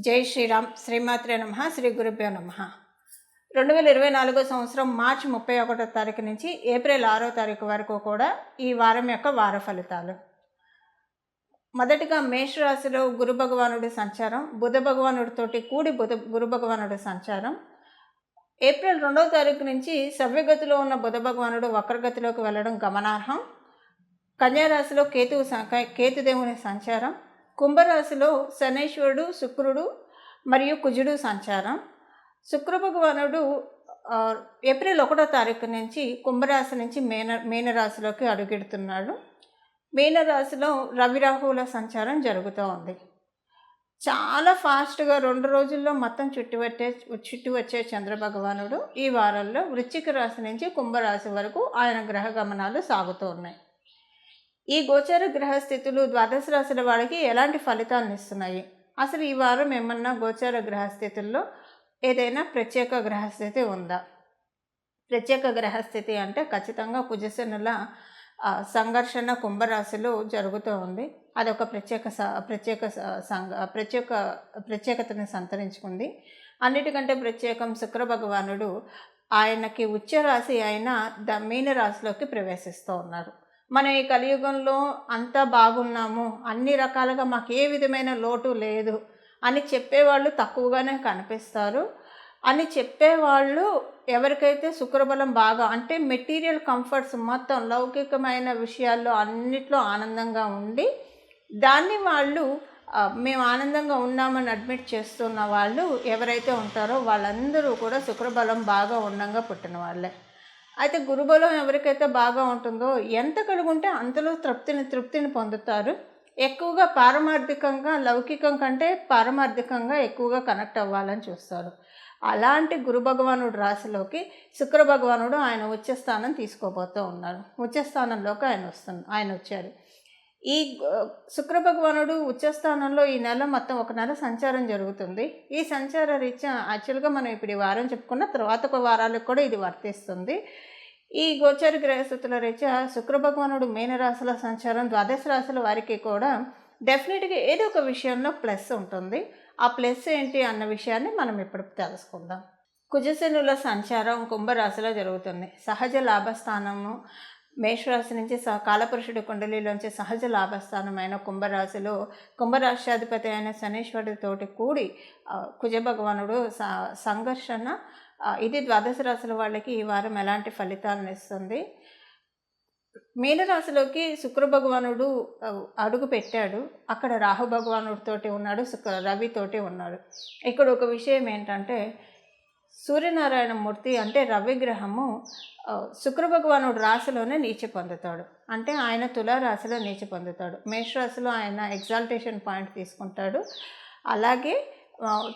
జై శ్రీరామ్. శ్రీమాత్రే నమః. శ్రీ గురుభ్యో నమః. 2024 సంవత్సరం మార్చి 31వ తారీఖు నుంచి ఏప్రిల్ 6వ తారీఖు వరకు కూడా ఈ వారం యొక్క వార ఫలితాలు. మొదటిగా మేషరాశిలో గురు భగవానుడి సంచారం, బుధ భగవానుడితోటి కూడి గురు భగవానుడి సంచారం. ఏప్రిల్ 2వ తారీఖు నుంచి సవ్యగతిలో ఉన్న బుధ భగవానుడు వక్రగతిలోకి వెళ్ళడం గమనార్హం. కన్యారాశిలో కేతుదేవుని సంచారం. కుంభరాశిలో శనైశ్వరుడు, శుక్రుడు మరియు కుజుడు సంచారం. శుక్ర భగవానుడు ఏప్రిల్ 1వ తారీఖు నుంచి కుంభరాశి నుంచి మీనరాశిలోకి అడుగెడుతున్నాడు. మీనరాశిలో రవి రాహువుల సంచారం జరుగుతూ ఉంది. చాలా ఫాస్ట్గా 2 రోజుల్లో మొత్తం చుట్టి వచ్చే చంద్ర భగవానుడు ఈ వారంలో వృశ్చిక రాశి నుంచి కుంభరాశి వరకు ఆయన గ్రహ గమనాలు సాగుతూ ఉన్నాయి. ఈ గోచర గ్రహస్థితులు ద్వాదశ రాశుల వాళ్ళకి ఎలాంటి ఫలితాలను ఇస్తున్నాయి? అసలు ఈ వారం ఏమన్నా గోచర గ్రహస్థితుల్లో ఏదైనా ప్రత్యేక గ్రహస్థితి ఉందా? ప్రత్యేక గ్రహస్థితి అంటే ఖచ్చితంగా కుజశనుల సంఘర్షణ కుంభరాశిలో జరుగుతూ ఉంది. అదొక ప్రత్యేకతను సంతరించుకుంది. అన్నిటికంటే ప్రత్యేకం శుక్ర భగవానుడు ఆయనకి ఉచ్చ రాశి అయిన మీనరాశిలోకి ప్రవేశిస్తూ ఉన్నారు. మన ఈ కలియుగంలో అంతా బాగున్నాము, అన్ని రకాలుగా మాకు ఏ విధమైన లోటు లేదు అని చెప్పేవాళ్ళు తక్కువగానే కనిపిస్తారు. అని చెప్పేవాళ్ళు ఎవరికైతే శుక్రబలం బాగా అంటే మెటీరియల్ కంఫర్ట్స్ మొత్తం లౌకికమైన విషయాల్లో అన్నిట్లో ఆనందంగా ఉండి దాన్ని వాళ్ళు మేము ఆనందంగా ఉన్నామని అడ్మిట్ చేస్తున్న వాళ్ళు ఎవరైతే ఉంటారో వాళ్ళందరూ కూడా శుక్రబలం బాగా ఉండంగా పుట్టిన వాళ్ళే. అయితే గురుబలం ఎవరికైతే బాగా ఉంటుందో ఎంత కలుగుంటే అంతలో తృప్తిని పొందుతారు. ఎక్కువగా పారమార్థికంగా లౌకికం కంటే పారమార్థికంగా ఎక్కువగా కనెక్ట్ అవ్వాలని చూస్తారు. అలాంటి గురు భగవానుడు రాశిలోకి శుక్ర భగవానుడు ఆయన ఉచ్చస్థానం తీసుకోబోతూ ఉన్నారు. ఉచ్చస్థానంలోకి ఆయన వచ్చారు. ఈ శుక్ర భగవానుడు ఉచ్చస్థానంలో ఈ నెల మొత్తం 1 నెల సంచారం జరుగుతుంది. ఈ సంచార రీత్యా యాక్చువల్గా మనం ఇప్పుడు ఈ వారం చెప్పుకున్న తర్వాత ఒక వారాలకు కూడా ఇది వర్తిస్తుంది. ఈ గోచర గ్రహస్థితుల రీత్యా శుక్ర భగవానుడు మీనరాశుల సంచారం ద్వాదశ రాశుల వారికి కూడా డెఫినెట్గా ఏదో ఒక విషయంలో ప్లస్ ఉంటుంది. ఆ ప్లస్ ఏంటి అన్న విషయాన్ని మనం ఇప్పుడు తెలుసుకుందాం. కుజశనుల సంచారం కుంభరాశిలో జరుగుతుంది. సహజ లాభస్థానము మేషరాశి నుంచి కాలపురుషుడి కుండలిలోంచి సహజ లాభస్థానమైన కుంభరాశిలో కుంభరాశ్యాధిపతి అయిన శనీశ్వరుడితోటి కూడి కుజ భగవానుడు సంఘర్షణ. ఇది ద్వాదశ రాశుల వాళ్ళకి ఈ వారం ఎలాంటి ఫలితాలను ఇస్తుంది? మీనరాశిలోకి శుక్ర భగవానుడు అడుగు పెట్టాడు. అక్కడ రాహు భగవానుడితోటి ఉన్నాడు, రవితోటి ఉన్నాడు. ఇక్కడ ఒక విషయం ఏంటంటే సూర్యనారాయణ మూర్తి అంటే రవిగ్రహము శుక్ర భగవానుడు రాశిలోనే నీచ పొందుతాడు. అంటే ఆయన తులారాశిలో నీచ పొందుతాడు. మేషరాశిలో ఆయన ఎగ్జాల్టేషన్ పాయింట్ తీసుకుంటాడు. అలాగే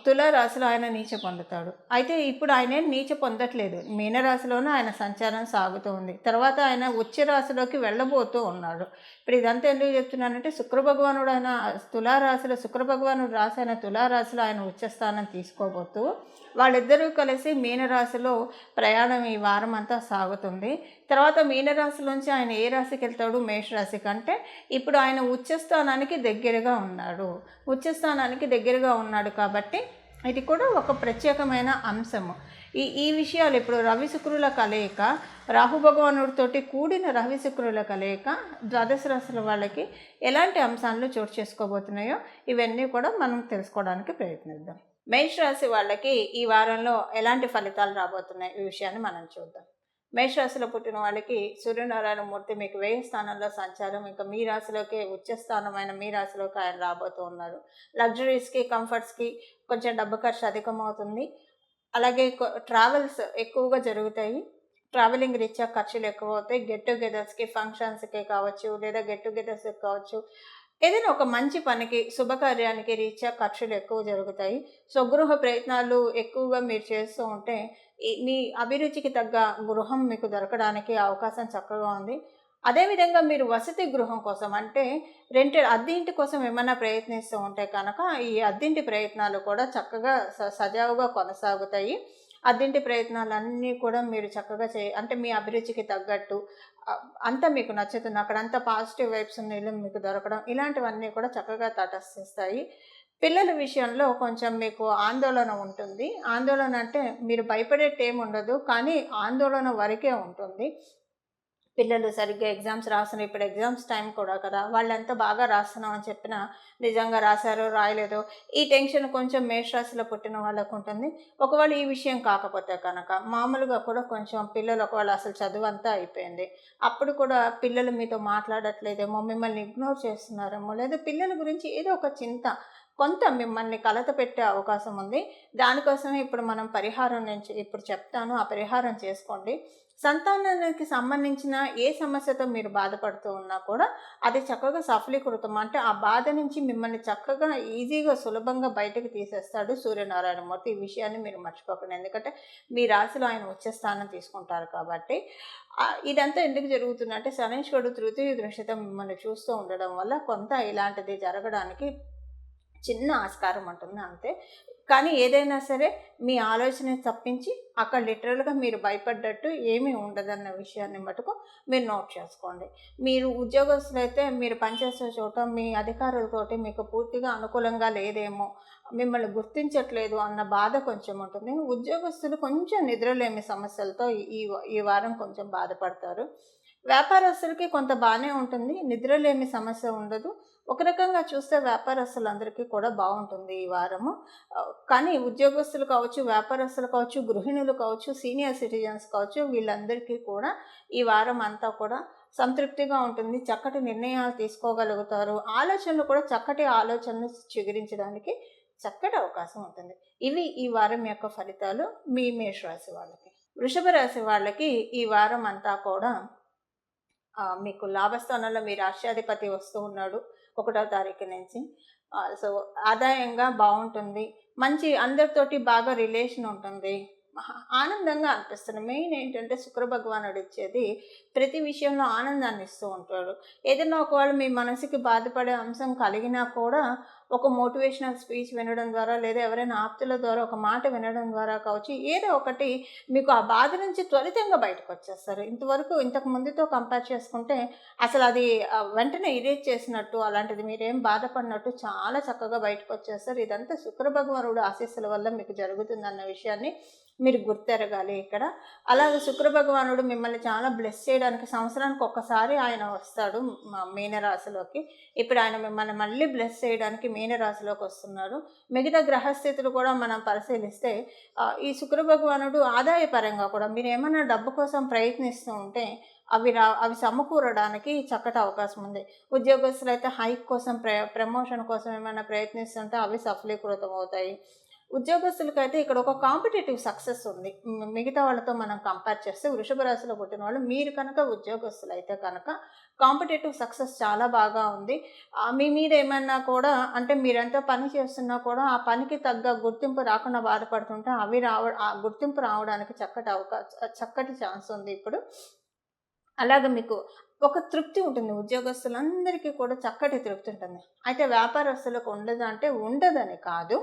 తులారాశిలో ఆయన నీచ పొందుతాడు. అయితే ఇప్పుడు ఆయన నీచ పొందట్లేదు. మీనరాశిలోనే ఆయన సంచారం సాగుతూ ఉంది. తర్వాత ఆయన ఉచ్చ రాశిలోకి వెళ్ళబోతూ ఉన్నాడు. ఇప్పుడు ఇదంతా ఎందుకు చెప్తున్నానంటే శుక్ర భగవానుడు ఆయన తులారాశిలో శుక్ర భగవానుడు రాశి అయిన తులారాశిలో ఆయన ఉచ్చస్థానం తీసుకోబోతూ వాళ్ళిద్దరూ కలిసి మీనరాశిలో ప్రయాణం ఈ వారం అంతా సాగుతుంది. తర్వాత మీనరాశిలోంచి ఆయన ఏ రాశికి వెళ్తాడు? మేషరాశి కంటే ఇప్పుడు ఆయన ఉచ్చస్థానానికి దగ్గరగా ఉన్నాడు. ఉచ్చస్థానానికి దగ్గరగా ఉన్నాడు కాబట్టి ఇది కూడా ఒక ప్రత్యేకమైన అంశము. ఈ విషయాలు ఇప్పుడు రవి శుక్రుల కలయిక, రాహు భగవానుడితోటి కూడిన రవి శుక్రుల కలయిక ద్వాదశ రాశుల వాళ్ళకి ఎలాంటి అంశాలను చోటు చేసుకోబోతున్నాయో ఇవన్నీ కూడా మనం తెలుసుకోవడానికి ప్రయత్నిద్దాం. మేషరాశి వాళ్ళకి ఈ వారంలో ఎలాంటి ఫలితాలు రాబోతున్నాయి ఈ విషయాన్ని మనం చూద్దాం. మేషరాశిలో పుట్టిన వాళ్ళకి సూర్యనారాయణ మూర్తి మీకు 10వ స్థానంలో సంచారం, ఇంకా మీ రాశిలోకి ఉచ్చస్థానమైన మీ రాశిలోకి ఆయన రాబోతూ ఉన్నారు. లగ్జరీస్కి కంఫర్ట్స్కి కొంచెం డబ్బు ఖర్చు అధికమవుతుంది. అలాగే ట్రావెల్స్ ఎక్కువగా జరుగుతాయి. ట్రావెలింగ్ రీత్యా ఖర్చులు ఎక్కువ అవుతాయి. గెట్ టుగెదర్స్కి ఫంక్షన్స్కి కావచ్చు, లేదా గెట్ టుగెదర్స్కి కావచ్చు, ఏదైనా ఒక మంచి పనికి శుభకార్యానికి రీత్యా ఖర్చులు ఎక్కువ జరుగుతాయి. స్వగృహ ప్రయత్నాలు ఎక్కువగా మీరు చేస్తూ ఉంటే మీ అభిరుచికి తగ్గ గృహం మీకు దొరకడానికి అవకాశం చక్కగా ఉంది. అదేవిధంగా మీరు వసతి గృహం కోసం అంటే అద్దె ఇంటి కోసం ఏమైనా ప్రయత్నిస్తూ ఉంటే కనుక ఈ అద్దెంటి ప్రయత్నాలు కూడా చక్కగా సజావుగా కొనసాగుతాయి. అద్దెంటి ప్రయత్నాలన్నీ కూడా మీరు చక్కగా అంటే మీ అభిరుచికి తగ్గట్టు అంతా మీకు నచ్చుతుంది. అక్కడ అంతా పాజిటివ్ వైబ్స్ ఉన్న ఇల్లు మీకు దొరకడం, ఇలాంటివన్నీ కూడా చక్కగా తటస్థిస్తాయి. పిల్లల విషయంలో కొంచెం మీకు ఆందోళన ఉంటుంది. ఆందోళన అంటే మీరు భయపడేట్టేముండదు. కానీ ఆందోళన వరకే ఉంటుంది. పిల్లలు సరిగ్గా ఎగ్జామ్స్ రాసిన ఇప్పుడు ఎగ్జామ్స్ టైం కూడా కదా! వాళ్ళెంత బాగా రాస్తున్నాం అని చెప్పినా, నిజంగా రాసారో, రాయలేదో ఈ టెన్షన్ కొంచెం మేషరాశిలో పుట్టిన వాళ్ళకుంటుంది. ఒకవేళ ఈ విషయం కాకపోతే కనుక, మామూలుగా కూడా కొంచెం పిల్లలు ఒకవేళ అసలు చదువంతా అయిపోయింది. అప్పుడు కూడా పిల్లలు మీతో మాట్లాడట్లేదేమో, మిమ్మల్ని ఇగ్నోర్ చేస్తున్నారేమో, లేదా పిల్లల గురించి ఏదో ఒక చింత కొంత మిమ్మల్ని కలతపెట్టే అవకాశం ఉంది. దానికోసమే ఇప్పుడు మనం పరిహారం నేను ఇప్పుడు చెప్తాను. ఆ పరిహారం చేసుకోండి. సంతానానికి సంబంధించిన ఏ సమస్యతో మీరు బాధపడుతూ ఉన్నా కూడా అది చక్కగా సఫలీకృతం. అంటే ఆ బాధ నుంచి మిమ్మల్ని చక్కగా ఈజీగా సులభంగా బయటకు తీసేస్తాడు సూర్యనారాయణ మూర్తి. ఈ విషయాన్ని మీరు మర్చిపోకండి. ఎందుకంటే మీ రాశిలో ఆయన ఉచ్చ స్థానం తీసుకుంటారు కాబట్టి. ఇదంతా ఎందుకు జరుగుతుందంటే శనీశ్వరుడు తృతీయ దృష్టితో మిమ్మల్ని చూస్తూ ఉండడం వల్ల కొంత ఇలాంటిది జరగడానికి చిన్న ఆస్కారం ఉంటుంది అంతే. కానీ ఏదైనా సరే మీ ఆలోచన తప్పించి అక్కడ లిటరల్‌గా మీరు భయపడ్డట్టు ఏమీ ఉండదన్న విషయాన్ని మటుకు మీరు నోట్ చేసుకోండి. మీరు ఉద్యోగస్తులైతే మీరు పనిచేసే చోట మీ అధికారులతోటి మీకు పూర్తిగా అనుకూలంగా లేదేమో, మిమ్మల్ని గుర్తించట్లేదు అన్న బాధ కొంచెం ఉంటుంది. ఉద్యోగస్తులు కొంచెం నిద్రలేమి సమస్యలతో ఈ ఈ వారం కొంచెం బాధపడతారు. వ్యాపారస్తులకి కొంత బానే ఉంటుంది. నిద్రలేమి సమస్య ఉండదు. ఒక రకంగా చూస్తే వ్యాపారస్తులందరికీ కూడా బావుంటుంది ఈ వారము. కానీ ఉద్యోగస్తులు కావచ్చు, వ్యాపారస్తులు కావచ్చు, గృహిణులు కావచ్చు, సీనియర్ సిటిజన్స్ కావచ్చు, వీళ్ళందరికీ కూడా ఈ వారం అంతా కూడా సంతృప్తిగా ఉంటుంది. చక్కటి నిర్ణయాలు తీసుకోగలుగుతారు. ఆలోచనలు కూడా చక్కటి ఆలోచనలు చిగురించడానికి చక్కటి అవకాశం ఉంటుంది. ఇవి ఈ వారం యొక్క ఫలితాలు మీ మేషరాశి వాళ్ళకి. వృషభ రాశి వాళ్ళకి ఈ వారం అంతా కూడా మీకు లాభస్థానంలో మీ రాష్ట్రాధిపతి వస్తూ ఉన్నాడు 1వ తారీఖు నుంచి. సో, ఆదాయంగా బావుంటుంది. మంచి అందరితోటి బాగా రిలేషన్ ఉంటుంది. ఆనందంగా అనిపిస్తుంది. మెయిన్ ఏంటంటే శుక్ర భగవానుడు ఇచ్చేది ప్రతి విషయంలో ఆనందాన్ని ఇస్తూ ఉంటాడు. ఏదైనా ఒకవేళ మీ మనసుకి బాధపడే అంశం కలిగినా కూడా ఒక మోటివేషనల్ స్పీచ్ వినడం ద్వారా, లేదా ఎవరైనా ఆప్తుల ద్వారా ఒక మాట వినడం ద్వారా కావచ్చు, ఏదో ఒకటి మీకు ఆ బాధ నుంచి త్వరితంగా బయటకొచ్చేస్తారు. ఇంతకు ముందుతో కంపేర్ చేసుకుంటే అసలు అది వెంటనే ఇరేజ్ చేసినట్టు, అలాంటిది మీరేం బాధపడినట్టు చాలా చక్కగా బయటకొచ్చేస్తారు. ఇదంతా శుక్ర భగవానుడు ఆశీస్సుల వల్ల మీకు జరుగుతుందన్న విషయాన్ని మీరు గుర్తెరగాలి ఇక్కడ. అలాగే శుక్ర భగవానుడు మిమ్మల్ని చాలా బ్లెస్ చేయడానికి సంవత్సరానికి ఒక్కసారి ఆయన వస్తాడు మీనరాశిలోకి. ఇప్పుడు ఆయన మిమ్మల్ని మళ్ళీ బ్లెస్ చేయడానికి మీనరాశిలోకి వస్తున్నారు. మిగతా గ్రహస్థితులు కూడా మనం పరిశీలిస్తే ఈ శుక్ర భగవానుడు ఆదాయపరంగా కూడా మీరు ఏమైనా డబ్బు కోసం ప్రయత్నిస్తూ ఉంటే అవి సమకూరడానికి చక్కటి అవకాశం ఉంది. ఉద్యోగస్తులైతే హైక్ కోసం ప్రమోషన్ కోసం ఏమైనా ప్రయత్నిస్తుంటే అవి సఫలీకృతం అవుతాయి. ఉద్యోగస్తులకైతే ఇక్కడ ఒక కాంపిటేటివ్ సక్సెస్ ఉంది. మిగతా వాళ్ళతో మనం కంపేర్ చేస్తే వృషభ రాశిలో పుట్టిన వాళ్ళు మీరు కనుక ఉద్యోగస్తులైతే కనుక కాంపిటేటివ్ సక్సెస్ చాలా బాగా ఉంది. మీ మీద ఏమన్నా కూడా అంటే మీరెంతో పని చేస్తున్నా కూడా ఆ పనికి తగ్గ గుర్తింపు రాకుండా బాధపడుతుంటే ఆ గుర్తింపు రావడానికి చక్కటి ఛాన్స్ ఉంది ఇప్పుడు. అలాగే మీకు ఒక తృప్తి ఉంటుంది. ఉద్యోగస్తులందరికీ కూడా చక్కటి తృప్తి ఉంటుంది. అయితే వ్యాపారస్తులకు ఉండదా అంటే ఉండదని కాదు.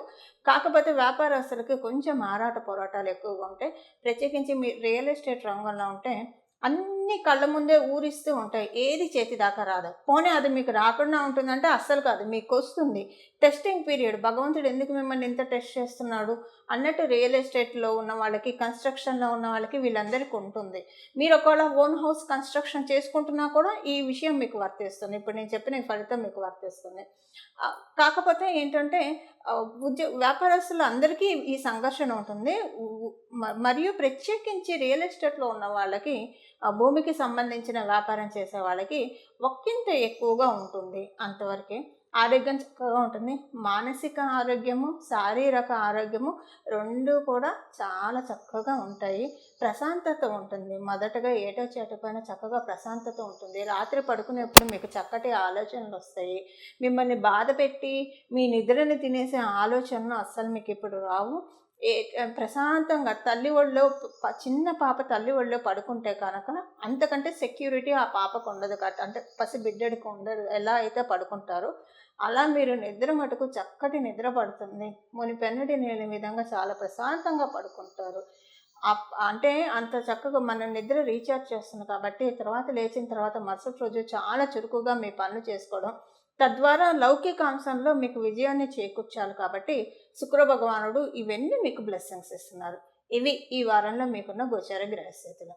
కాకపోతే వ్యాపారస్తులకి కొంచెం ఆరాట పోరాటాలు ఎక్కువగా ఉంటాయి. ప్రత్యేకించి మీ రియల్ ఎస్టేట్ రంగంలో ఉంటే అన్నీ కళ్ళ ముందే ఊరిస్తూ ఉంటాయి. ఏది చేతి దాకా రాదు. పోనీ అది మీకు రాకుండా ఉంటుందంటే అస్సలు కాదు, మీకొస్తుంది. Testing period. భగవంతుడు ఎందుకు మిమ్మల్ని ఇంత టెస్ట్ చేస్తున్నాడు అన్నట్టు రియల్ ఎస్టేట్‌లో ఉన్న వాళ్ళకి, కన్‌స్ట్రక్షన్‌లో ఉన్న వాళ్ళకి వీళ్ళందరికీ ఉంటుంది. మీరు ఒకవేళ ఓన్ హౌస్ కన్‌స్ట్రక్షన్ చేసుకుంటున్నా కూడా ఈ విషయం మీకు వర్తిస్తుంది. ఇప్పుడు నేను చెప్పిన ఈ ఫలితం మీకు వర్తిస్తుంది. కాకపోతే ఏంటంటే వ్యాపారస్తులు అందరికీ ఈ సంఘర్షణ ఉంటుంది. మరియు ప్రత్యేకించి రియల్ ఎస్టేట్‌లో ఉన్న వాళ్ళకి భూమికి సంబంధించిన వ్యాపారం చేసే వాళ్ళకి ఒక్కింత ఎక్కువగా ఉంటుంది అంతవరకే. ఆరోగ్యం చక్కగా ఉంటుంది. మానసిక ఆరోగ్యము, శారీరక ఆరోగ్యము 2 కూడా చాలా చక్కగా ఉంటాయి. ప్రశాంతత ఉంటుంది. మొదటగా ఏటో చేటపైన చక్కగా ప్రశాంతత ఉంటుంది. రాత్రి పడుకునేప్పుడు మీకు చక్కటి ఆలోచనలొస్తాయి. మిమ్మల్ని బాధపెట్టి మీ నిద్రని తినేసే ఆలోచనలు అస్సలు మీకు ఇప్పుడు రావు. ప్రశాంతంగా తల్లి ఒడిలో చిన్న పాప తల్లి ఒడిలో పడుకుంటే కనుక అంతకంటే సెక్యూరిటీ ఆ పాపకు ఉండదు అంటే పసిబిడ్డడికి ఉండదు. ఎలా అయితే పడుకుంటారో అలా మీరు నిద్ర మటుకు చక్కటి నిద్ర పడుతుంది. మునిపెన్నటి లేని విధంగా చాలా ప్రశాంతంగా పడుకుంటారు. అంటే అంత చక్కగా మన నిద్ర రీఛార్జ్ చేస్తుంది కాబట్టి తర్వాత లేచిన తర్వాత మరుసటి రోజు చాలా చురుకుగా మీ పనులు చేసుకోవడం, తద్వారా లౌకికాంశంలో మీకు విజయాన్ని చేకూర్చాలి కాబట్టి శుక్ర భగవానుడు ఇవన్నీ మీకు బ్లెస్సింగ్స్ ఇస్తున్నారు. ఇవి ఈ వారంలో మీకున్న గోచార గ్రహస్థితులు.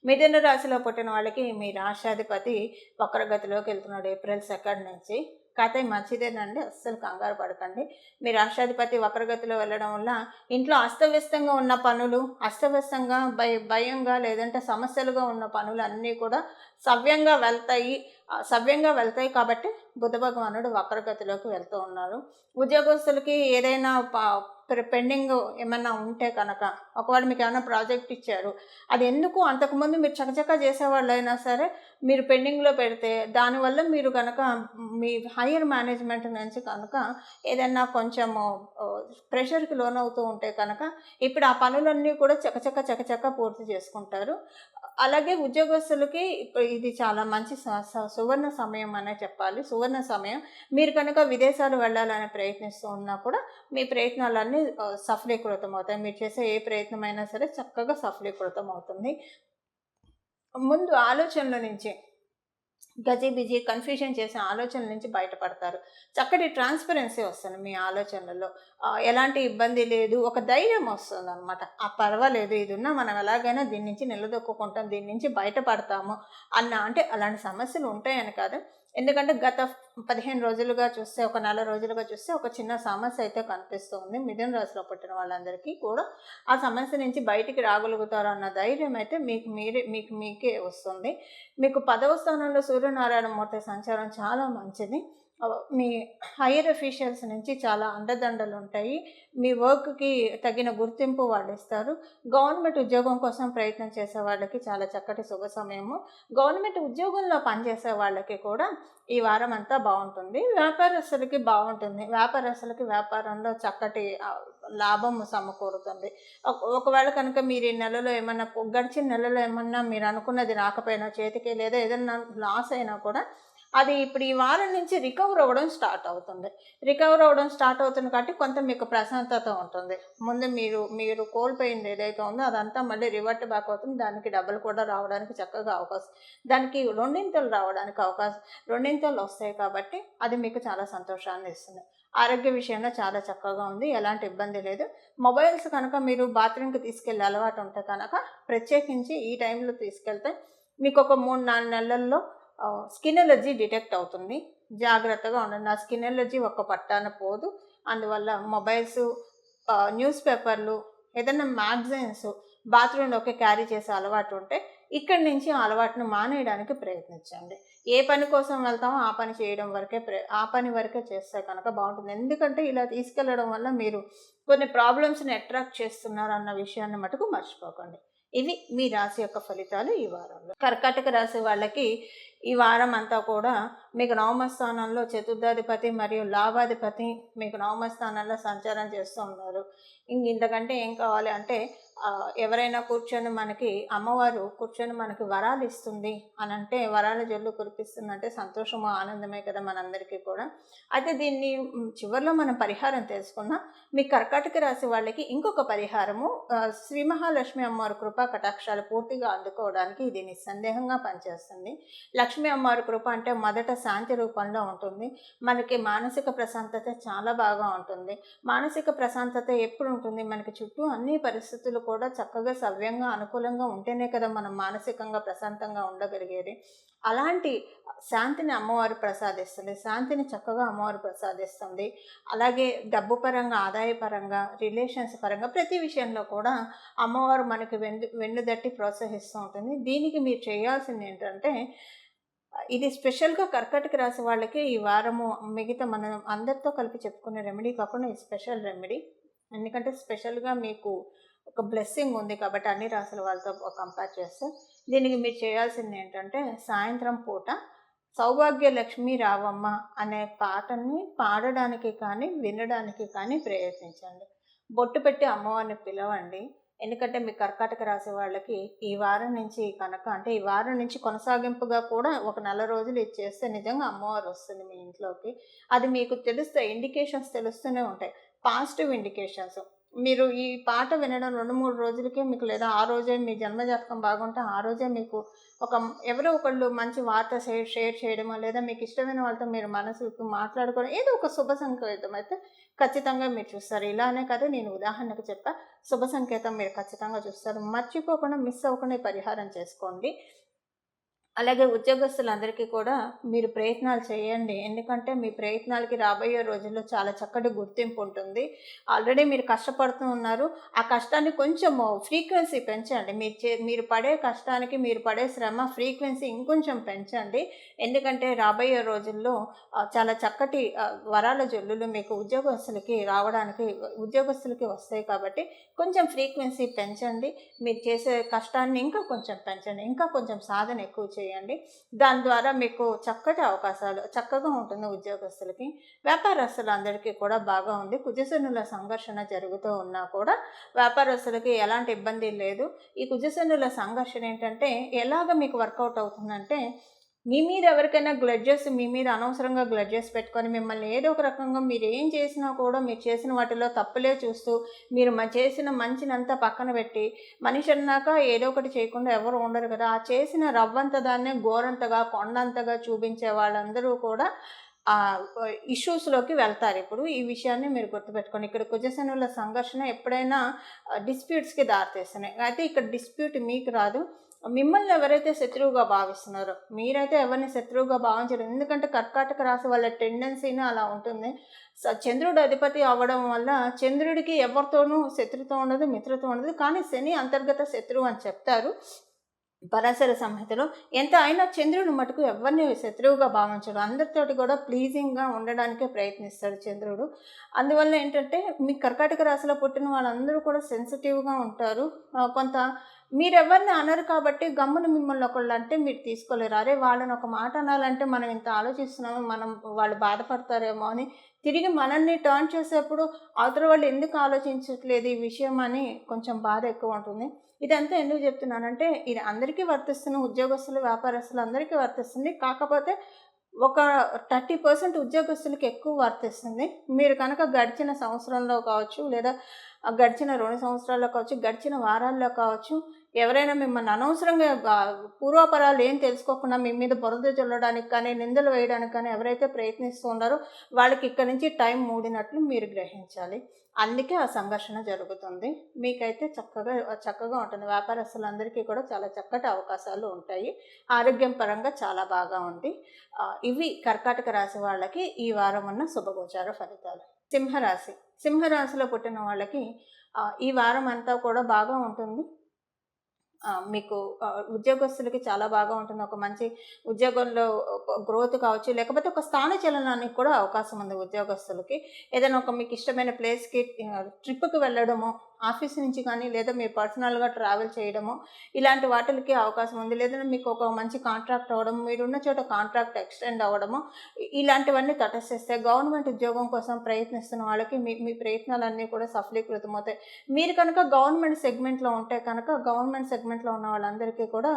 మిథున రాశిలో పుట్టిన వాళ్ళకి మీ రాష్ట్రాధిపతి వక్రగతిలోకి వెళ్తున్నాడు ఏప్రిల్ 2 నుంచి. కథ మంచిదేనండి, అస్సలు కంగారు పడకండి. మీ రాష్ట్రాధిపతి వక్రగతిలో వెళ్ళడం వల్ల ఇంట్లో అస్తవ్యస్తంగా ఉన్న పనులు, అస్తవ్యస్తంగా భయంగా లేదంటే సమస్యలుగా ఉన్న పనులు అన్నీ కూడా సవ్యంగా వెళ్తాయి కాబట్టి బుధ భగవానుడు వక్రగతిలోకి వెళ్తూ ఉన్నారు. ఉద్యోగస్తులకి ఏదైనా పెండింగ్ ఏమన్నా ఉంటే కనుక, ఒకవేళ మీకు ఏమైనా ప్రాజెక్ట్ ఇచ్చారు, అది ఎందుకు అంతకుముందు మీరు చకచకా చేసేవాళ్ళు అయినా సరే మీరు పెండింగ్లో పెడితే దానివల్ల మీరు కనుక మీ హైయర్ మేనేజ్మెంట్ నుంచి కనుక ఏదైనా కొంచెము ప్రెషర్కి లోనవుతూ ఉంటే కనుక ఇప్పుడు ఆ పనులన్నీ కూడా చకచకా పూర్తి చేసుకుంటారు. అలాగే ఉద్యోగస్తులకి ఇది చాలా మంచి సువర్ణ సమయం అనే చెప్పాలి. సువర్ణ సమయం. మీరు కనుక విదేశాలు వెళ్ళాలని ప్రయత్నిస్తూ ఉన్నా కూడా మీ ప్రయత్నాలన్నీ సఫలీకృతం అవుతాయి. మీరు చేసే ఏ ప్రయత్నమైనా సరే చక్కగా సఫలీకృతం అవుతుంది. ముందు ఆలోచనల నుంచి గజిబిజి కన్ఫ్యూజన్ చేసే ఆలోచనల నుంచి బయటపడతారు. చక్కటి ట్రాన్స్పరెన్సీ వస్తుంది మీ ఆలోచనలలో. ఎలాంటి ఇబ్బంది లేదు, ఒక ధైర్యం వస్తుంది అనమాట. పర్వాలేదు, ఇది ఉన్నా మనం ఎలాగైనా దీని నుంచి నిలదొక్కుంటాం, దీని నుంచి బయటపడతాము అంటే అలాంటి సమస్యలు ఉంటాయని కాదు. ఎందుకంటే గత 15 రోజులుగా చూస్తే, ఒక నెల రోజులుగా చూస్తే ఒక చిన్న సమస్య అయితే కనిపిస్తుంది. మిథున రాశిలో పుట్టిన వాళ్ళందరికీ కూడా ఆ సమస్య నుంచి బయటికి రాగలుగుతారు అన్న ధైర్యం అయితే మీకే వస్తుంది. మీకు 10వ స్థానంలో సూర్యనారాయణ మూర్తి సంచారం చాలా మంచిది. మీ హైయర్ అఫీషియల్స్ నుంచి చాలా అండదండలు ఉంటాయి. మీ వర్క్కి తగిన గుర్తింపు వాళ్ళు ఇస్తారు. గవర్నమెంట్ ఉద్యోగం కోసం ప్రయత్నం చేసే వాళ్ళకి చాలా చక్కటి శుభ సమయము. గవర్నమెంట్ ఉద్యోగంలో పనిచేసే వాళ్ళకి కూడా ఈ వారం అంతా బాగుంటుంది. వ్యాపారస్తులకి బాగుంటుంది. వ్యాపారంలో చక్కటి లాభం సమకూరుతుంది. ఒకవేళ కనుక మీరు ఈ నెలలో ఏమన్నా గడిచిన నెలలో ఏమన్నా మీరు అనుకున్నది రాకపోయినా చేతికి, లేదా ఏదన్నా లాస్ అయినా కూడా అది ఇప్పుడు ఈ వారం నుంచి రికవర్ అవ్వడం స్టార్ట్ అవుతుంది కాబట్టి కొంత మీకు ప్రశాంతత ఉంటుంది. ముందు మీరు కోల్పోయింది ఏదైతే ఉందో అదంతా మళ్ళీ రివర్ట్ బ్యాక్ అవుతుంది. దానికి డబ్బులు కూడా రావడానికి చక్కగా అవకాశం, దానికి రెండింతలు వస్తాయి కాబట్టి అది మీకు చాలా సంతోషాన్ని ఇస్తుంది. ఆరోగ్య విషయంలో చాలా చక్కగా ఉంది, ఎలాంటి ఇబ్బంది లేదు. మొబైల్స్ కనుక మీరు బాత్రూమ్కి తీసుకెళ్ళే అలవాటు ఉంటే కనుక ప్రత్యేకించి ఈ టైంలో తీసుకెళ్తే మీకు ఒక 3-4 నెలల్లో స్కిన్ ఎలర్జీ డిటెక్ట్ అవుతుంది. జాగ్రత్తగా ఉండండి. ఆ స్కిన్ ఎలర్జీ ఒక్క పట్టాన పోదు. అందువల్ల మొబైల్స్, న్యూస్ పేపర్లు, ఏదైనా మ్యాగజైన్స్ బాత్రూంలోకి క్యారీ చేసే అలవాటు ఉంటే ఇక్కడి నుంచి ఆ అలవాటును మానేయడానికి ప్రయత్నించండి. ఏ పని కోసం వెళ్తామో ఆ పని వరకే చేస్తే కనుక బాగుంటుంది. ఎందుకంటే ఇలా తీసుకెళ్లడం వల్ల మీరు కొన్ని ప్రాబ్లమ్స్ని అట్రాక్ట్ చేస్తున్నారు అన్న విషయాన్ని మటుకు మర్చిపోకండి. ఇవి మీ రాశి యొక్క ఫలితాలు ఈ వారంలో. కర్కాటక రాశి వాళ్ళకి ఈ వారం అంతా కూడా మీకు నవమ స్థానంలో చతుర్థాధిపతి మరియు లాభాధిపతి మీకు నవమ స్థానంలో సంచారం చేస్తూ ఉన్నారు. ఇంతకంటే ఏం కావాలి అంటే ఎవరైనా అమ్మవారు కూర్చొని మనకి వరాలు ఇస్తుంది అని అంటే, వరాల జల్లు కురిపిస్తుందంటే సంతోషము ఆనందమే కదా మనందరికీ కూడా. అయితే దీన్ని చివరిలో మనం పరిహారం తెలుసుకున్నాం. మీ కర్కాటక రాశి వాళ్ళకి ఇంకొక పరిహారము, శ్రీ మహాలక్ష్మి అమ్మవారి కృపా కటాక్షాలు పూర్తిగా అందుకోవడానికి ఇది నిస్సందేహంగా పనిచేస్తుంది. లక్ష్మీ అమ్మవారి కృప అంటే మొదట శాంతి రూపంలో ఉంటుంది. మనకి మానసిక ప్రశాంతత చాలా బాగా ఉంటుంది. మానసిక ప్రశాంతత ఎప్పుడు ఉంటుంది? మనకి చుట్టూ అన్ని పరిస్థితులు కూడా చక్కగా సవ్యంగా అనుకూలంగా ఉంటేనే కదా మనం మానసికంగా ప్రశాంతంగా ఉండగలిగేది. అలాంటి శాంతిని అమ్మవారు ప్రసాదిస్తుంది. శాంతిని చక్కగా అమ్మవారు ప్రసాదిస్తుంది. అలాగే డబ్బు పరంగా, ఆదాయపరంగా, రిలేషన్స్ పరంగా ప్రతి విషయంలో కూడా అమ్మవారు మనకి వెన్నుదట్టి ప్రోత్సహిస్తూ ఉంటుంది. దీనికి మీరు చేయాల్సింది ఏంటంటే, ఇది స్పెషల్గా కర్కాటక రాశి వాళ్ళకి ఈ వారము మిగతా మనం అందరితో కలిపి చెప్పుకునే రెమెడీ కాకుండా ఈ స్పెషల్ రెమెడీ. ఎందుకంటే స్పెషల్గా మీకు ఒక బ్లెస్సింగ్ ఉంది కాబట్టి అన్ని రాశుల వాళ్ళతో కంపేర్ చేస్తే దీనికి మీరు చేయాల్సింది ఏంటంటే, సాయంత్రం పూట సౌభాగ్య లక్ష్మీ రావమ్మ అనే పాటని పాడడానికి కానీ వినడానికి కానీ ప్రయత్నించండి. బొట్టు పెట్టి అమ్మవారిని పిలవండి. ఎందుకంటే మీ కర్కాటక రాశి వాళ్ళకి ఈ వారం నుంచి కనుక, అంటే ఈ వారం నుంచి కొనసాగింపుగా కూడా ఒక నెల రోజులు ఇది చేస్తే నిజంగా అమ్మవారు వస్తుంది మీ ఇంట్లోకి. అది మీకు ఇండికేషన్స్ తెలుస్తూనే ఉంటాయి, పాజిటివ్ ఇండికేషన్స్. మీరు ఈ పాట వినడం 2, 3 రోజులకే మీకు, లేదా ఆ రోజే మీ జన్మజాతకం బాగుంటే ఆ రోజే మీకు ఒక ఎవరో ఒకళ్ళు మంచి వార్త షేర్ చేయడమో, లేదా మీకు ఇష్టమైన వాళ్ళతో మీరు మనసు విప్పి మాట్లాడుకోవడం, ఏదో ఒక శుభ సంకేతం అయితే ఖచ్చితంగా మీరు చూస్తారు. ఇలానే కాదు, నేను ఉదాహరణకు చెప్పా. శుభ సంకేతం మీరు ఖచ్చితంగా చూస్తారు. మర్చిపోకుండా, మిస్ అవ్వకుండా ఈ పరిహారం చేసుకోండి. అలాగే ఉద్యోగస్తులందరికీ కూడా మీరు ప్రయత్నాలు చేయండి. ఎందుకంటే మీ ప్రయత్నాలకి రాబోయే రోజుల్లో చాలా చక్కటి గుర్తింపు ఉంటుంది. ఆల్రెడీ మీరు కష్టపడుతూ ఉన్నారు. ఆ కష్టాన్ని కొంచెము ఫ్రీక్వెన్సీ పెంచండి. మీరు పడే కష్టానికి, మీరు పడే శ్రమ ఫ్రీక్వెన్సీ ఇంకొంచెం పెంచండి. ఎందుకంటే రాబోయే రోజుల్లో చాలా చక్కటి వరాల జల్లులు మీకు ఉద్యోగస్తులకి వస్తాయి కాబట్టి కొంచెం ఫ్రీక్వెన్సీ పెంచండి. మీరు చేసే కష్టాన్ని ఇంకా కొంచెం పెంచండి. ఇంకా కొంచెం సాధన ఎక్కువ చేయండి. దాని ద్వారా మీకు చక్కగా ఉంటుంది ఉద్యోగస్తులకి. వ్యాపారస్తులందరికీ కూడా బాగా ఉంది. కుజశనుల సంఘర్షణ జరుగుతూ ఉన్నా కూడా వ్యాపారస్తులకి ఎలాంటి ఇబ్బంది లేదు. ఈ కుజశనుల సంఘర్షణ ఏంటంటే ఎలాగ మీకు వర్కౌట్ అవుతుందంటే, మీ మీద ఎవరికైనా మీ మీద అనవసరంగా గ్లడ్జెస్ పెట్టుకొని మిమ్మల్ని ఏదో ఒక రకంగా మీరు ఏం చేసినా కూడా మీరు చేసిన వాటిలో తప్పులే చూస్తూ, మీరు చేసిన మంచినంతా పక్కన పెట్టి, మనిషి అన్నాక ఏదో ఒకటి చేయకుండా ఎవరు ఉండరు కదా! ఆ చేసిన రవ్వంత దాన్నే గోరంతగా, కొండంతగా చూపించే వాళ్ళందరూ కూడా ఇష్యూస్‌లోకి వెళ్తారు. ఇప్పుడు ఈ విషయాన్ని మీరు గుర్తుపెట్టుకోండి. ఇక్కడ కుజశనుల సంఘర్షణ ఎప్పుడైనా డిస్ప్యూట్స్‌కి దారితీస్తున్నాయి. అయితే ఇక్కడ డిస్ప్యూట్ మీకు రాదు. మిమ్మల్ని ఎవరైతే శత్రువుగా భావిస్తున్నారో, మీరైతే ఎవరిని శత్రువుగా భావించరు. ఎందుకంటే కర్కాటక రాశి వాళ్ళ టెండెన్సీనే అలా ఉంటుంది. చంద్రుడు అధిపతి అవ్వడం వల్ల చంద్రుడికి ఎవరితోనూ శత్రుత్వం ఉండదు, మిత్రత్వం ఉండదు. కానీ శని అంతర్గత శత్రువు అని చెప్తారు పరాశర సంహితలో. ఎంత అయినా చంద్రుడు మటుకు ఎవరిని శత్రువుగా భావించడు. అందరితోటి కూడా ప్లీజింగ్గా ఉండడానికే ప్రయత్నిస్తాడు చంద్రుడు. అందువల్ల ఏంటంటే మీ కర్కాటక రాశిలో పుట్టిన వాళ్ళందరూ కూడా సెన్సిటివ్గా ఉంటారు. కొంత మీరెవరిని అనరు కాబట్టి గమ్మున మిమ్మల్ని ఒకళ్ళు అంటే మీరు తీసుకోలేరు. అరే వాళ్ళని ఒక మాట అనాలంటే మనం ఇంత ఆలోచిస్తున్నాము, వాళ్ళు బాధపడతారేమో అని తిరిగి మనల్ని టర్న్ చేసేప్పుడు అవతల వాళ్ళు ఎందుకు ఆలోచించట్లేదు ఈ విషయం అని కొంచెం బాధ ఎక్కువ ఉంటుంది. ఇదంతా ఎందుకు చెప్తున్నానంటే, ఇది అందరికీ వర్తిస్తున్న ఉద్యోగస్తులు, వ్యాపారస్తులు అందరికీ వర్తిస్తుంది. కాకపోతే ఒక 30% ఉద్యోగస్తులకి ఎక్కువ వర్తిస్తుంది. మీరు కనుక గడిచిన సంవత్సరంలో కావచ్చు, లేదా గడిచిన 2 సంవత్సరాల్లో కావచ్చు, గడిచిన వారాల్లో కావచ్చు, ఎవరైనా మిమ్మల్ని అనవసరంగా పూర్వాపరాలు ఏం తెలుసుకోకుండా మీ మీద బురద జల్లడానికి కానీ, నిందలు వేయడానికి కానీ ఎవరైతే ప్రయత్నిస్తూ ఉన్నారో వాళ్ళకి ఇక్కడి నుంచి టైం మూడినట్లు మీరు గ్రహించాలి. అందుకే ఆ సంఘర్షణ జరుగుతుంది. మీకైతే చక్కగా ఉంటుంది. వ్యాపారస్తులందరికీ కూడా చాలా చక్కటి అవకాశాలు ఉంటాయి. ఆరోగ్యం పరంగా చాలా బాగా ఉంది. ఇవి కర్కాటక రాశి వాళ్ళకి ఈ వారం ఉన్న శుభగోచార ఫలితాలు. సింహరాశిలో పుట్టిన వాళ్ళకి ఈ వారం అంతా కూడా బాగా ఉంటుంది. మీకు ఉద్యోగస్తులకి చాలా బాగా ఉంటుంది. ఒక మంచి ఉద్యోగంలో గ్రోత్ కావచ్చు, లేకపోతే ఒక స్థాన చలనానికి కూడా అవకాశం ఉంది ఉద్యోగస్తులకి. ఏదైనా మీకు ఇష్టమైన ప్లేస్‌కి ట్రిప్‌కి వెళ్ళడమో, ఆఫీస్ నుంచి కానీ, లేదా మీరు పర్సనల్‌గా ట్రావెల్ చేయడమో, ఇలాంటి వాటిలకి అవకాశం ఉంది. లేదా మీకు ఒక మంచి కాంట్రాక్ట్ అవ్వడం, మీరున్న చోట కాంట్రాక్ట్ ఎక్స్టెండ్ అవ్వడము, ఇలాంటివన్నీ తటస్థిస్తాయి. గవర్నమెంట్ ఉద్యోగం కోసం ప్రయత్నిస్తున్న వాళ్ళకి మీ ప్రయత్నాలన్నీ కూడా సఫలీకృతమవుతాయి. మీరు కనుక గవర్నమెంట్ సెగ్మెంట్లో ఉంటే కనుక, గవర్నమెంట్ సెగ్మెంట్లో ఉన్న వాళ్ళందరికీ కూడా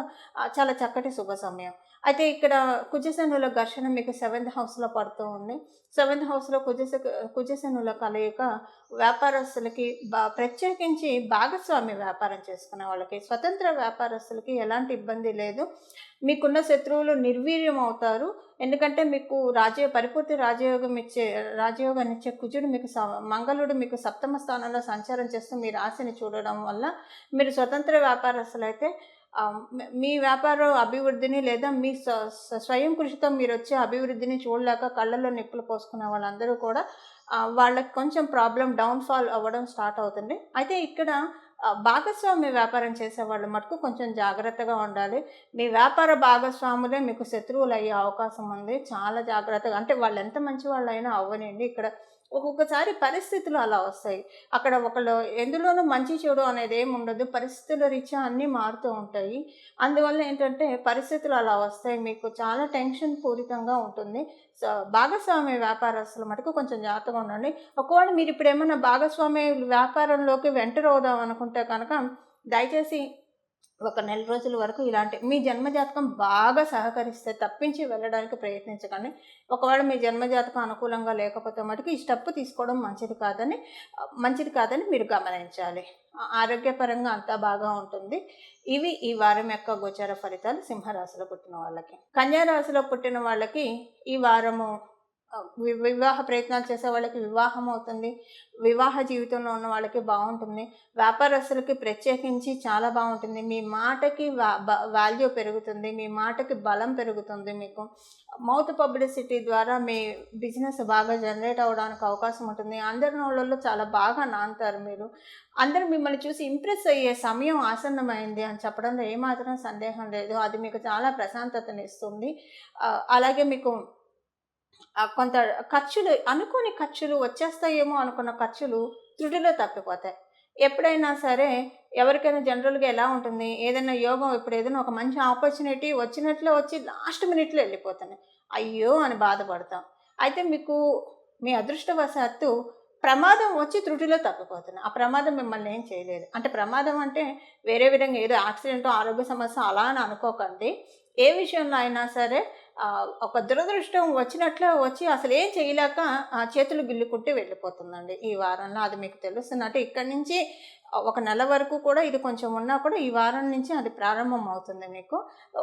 చాలా చక్కటి శుభ సమయం. అయితే ఇక్కడ కుజశనుల ఘర్షణ మీకు 7th హౌస్‌లో పడుతూ ఉంది. 7th హౌస్‌లో కుజశనుల కలయిక వ్యాపారస్తులకి ప్రత్యేకించి భాగస్వామి వ్యాపారం చేసుకునే వాళ్ళకి, స్వతంత్ర వ్యాపారస్తులకి ఎలాంటి ఇబ్బంది లేదు. మీకున్న శత్రువులు నిర్వీర్యం అవుతారు. ఎందుకంటే మీకు పరిపూర్తి రాజయోగాన్ని ఇచ్చే కుజుడు మంగళుడు మీకు 7వ స్థానంలో సంచారం చేస్తూ మీ రాశిని చూడడం వల్ల మీరు స్వతంత్ర వ్యాపారస్తులైతే మీ వ్యాపార అభివృద్ధిని, లేదా మీ స్వయం కృషితో మీరు వచ్చే అభివృద్ధిని చూడలేక కళ్ళల్లో నిప్పులు పోసుకునే వాళ్ళందరూ కూడా వాళ్ళకి కొంచెం డౌన్ఫాల్ అవ్వడం స్టార్ట్ అవుతుంది. అయితే ఇక్కడ భాగస్వామ్య వ్యాపారం చేసేవాళ్ళు మటుకు కొంచెం జాగ్రత్తగా ఉండాలి. మీ వ్యాపార భాగస్వాములే మీకు శత్రువులు అయ్యే అవకాశం ఉంది. చాలా జాగ్రత్తగా, అంటే వాళ్ళు ఎంత మంచి వాళ్ళైనా అవ్వనండి, ఇక్కడ ఒక్కొక్కసారి పరిస్థితులు అలా వస్తాయి. అక్కడ ఎందులోనూ మంచి చెడు అనేది ఏమి ఉండదు. పరిస్థితుల రీత్యా అన్నీ మారుతూ ఉంటాయి. అందువల్ల ఏంటంటే పరిస్థితులు అలా వస్తాయి. మీకు చాలా టెన్షన్ పూరితంగా ఉంటుంది. భాగస్వామ్య వ్యాపారస్తుల మటుకు కొంచెం జాగ్రత్తగా ఉండండి. ఒకవేళ మీరు ఇప్పుడు ఏమైనా భాగస్వామ్య వ్యాపారంలోకి వెంటర్ అవుదాం అనుకుంటే కనుక దయచేసి ఒక నెల రోజుల వరకు ఇలాంటి మీ జన్మజాతకం బాగా సహకరిస్తే తప్పించి వెళ్ళడానికి ప్రయత్నించకండి. ఒకవేళ మీ జన్మజాతకం అనుకూలంగా లేకపోతే మటుకు ఈ స్టెప్ తీసుకోవడం మంచిది కాదని మీరు గమనించాలి. ఆరోగ్యపరంగా అంతా బాగా ఉంటుంది. ఇవి ఈ వారం యొక్క గోచార ఫలితాలు సింహరాశిలో పుట్టిన వాళ్ళకి. కన్యా రాశిలో పుట్టిన వాళ్ళకి ఈ వారము వివాహ ప్రయత్నాలు చేసే వాళ్ళకి వివాహం అవుతుంది. వివాహ జీవితంలో ఉన్న వాళ్ళకి బాగుంటుంది. వ్యాపారస్తులకి ప్రత్యేకించి చాలా బాగుంటుంది. మీ మాటకి వాల్యూ పెరుగుతుంది. మీ మాటకి బలం పెరుగుతుంది. మీకు మౌత్ పబ్లిసిటీ ద్వారా మీ బిజినెస్ బాగా జనరేట్ అవ్వడానికి అవకాశం ఉంటుంది. అందరి నోళ్ళల్లో చాలా బాగా నానుతారు మీరు. అందరూ మిమ్మల్ని చూసి ఇంప్రెస్ అయ్యే సమయం ఆసన్నమైంది అని చెప్పడంలో ఏమాత్రం సందేహం లేదు. అది మీకు చాలా ప్రశాంతతని ఇస్తుంది. అలాగే మీకు కొంత అనుకోని ఖర్చులు వచ్చేస్తాయేమో అనుకున్న ఖర్చులు త్రుటిలో తప్పిపోతాయి. ఎప్పుడైనా సరే ఎవరికైనా జనరల్గా ఎలా ఉంటుంది, ఏదైనా యోగం ఇప్పుడు ఏదైనా ఒక మంచి ఆపర్చునిటీ వచ్చినట్లే వచ్చి లాస్ట్ మినిట్లో వెళ్ళిపోతుంది. అయ్యో అని బాధపడతాం. అయితే మీకు మీ అదృష్టవశాత్తు ప్రమాదం వచ్చి త్రుటిలో తప్పిపోతుంది. ఆ ప్రమాదం మిమ్మల్ని ఏం చేయలేదు. అంటే ప్రమాదం అంటే వేరే విధంగా ఏదో యాక్సిడెంట్, ఆరోగ్య సమస్య అలా అని అనుకోకండి. ఏ విషయంలో అయినా సరే ఒక దురదృష్టం వచ్చినట్లు వచ్చి అసలు ఏం చేయలేక చేతులు గిల్లుకుంటూ వెళ్ళిపోతుందండి ఈ వారంలో. అది మీకు తెలుస్తున్నట్టు ఇక్కడి నుంచి ఒక నెల వరకు కూడా ఇది కొంచెం ఉన్నా కూడా ఈ వారం నుంచి అది ప్రారంభం అవుతుంది మీకు.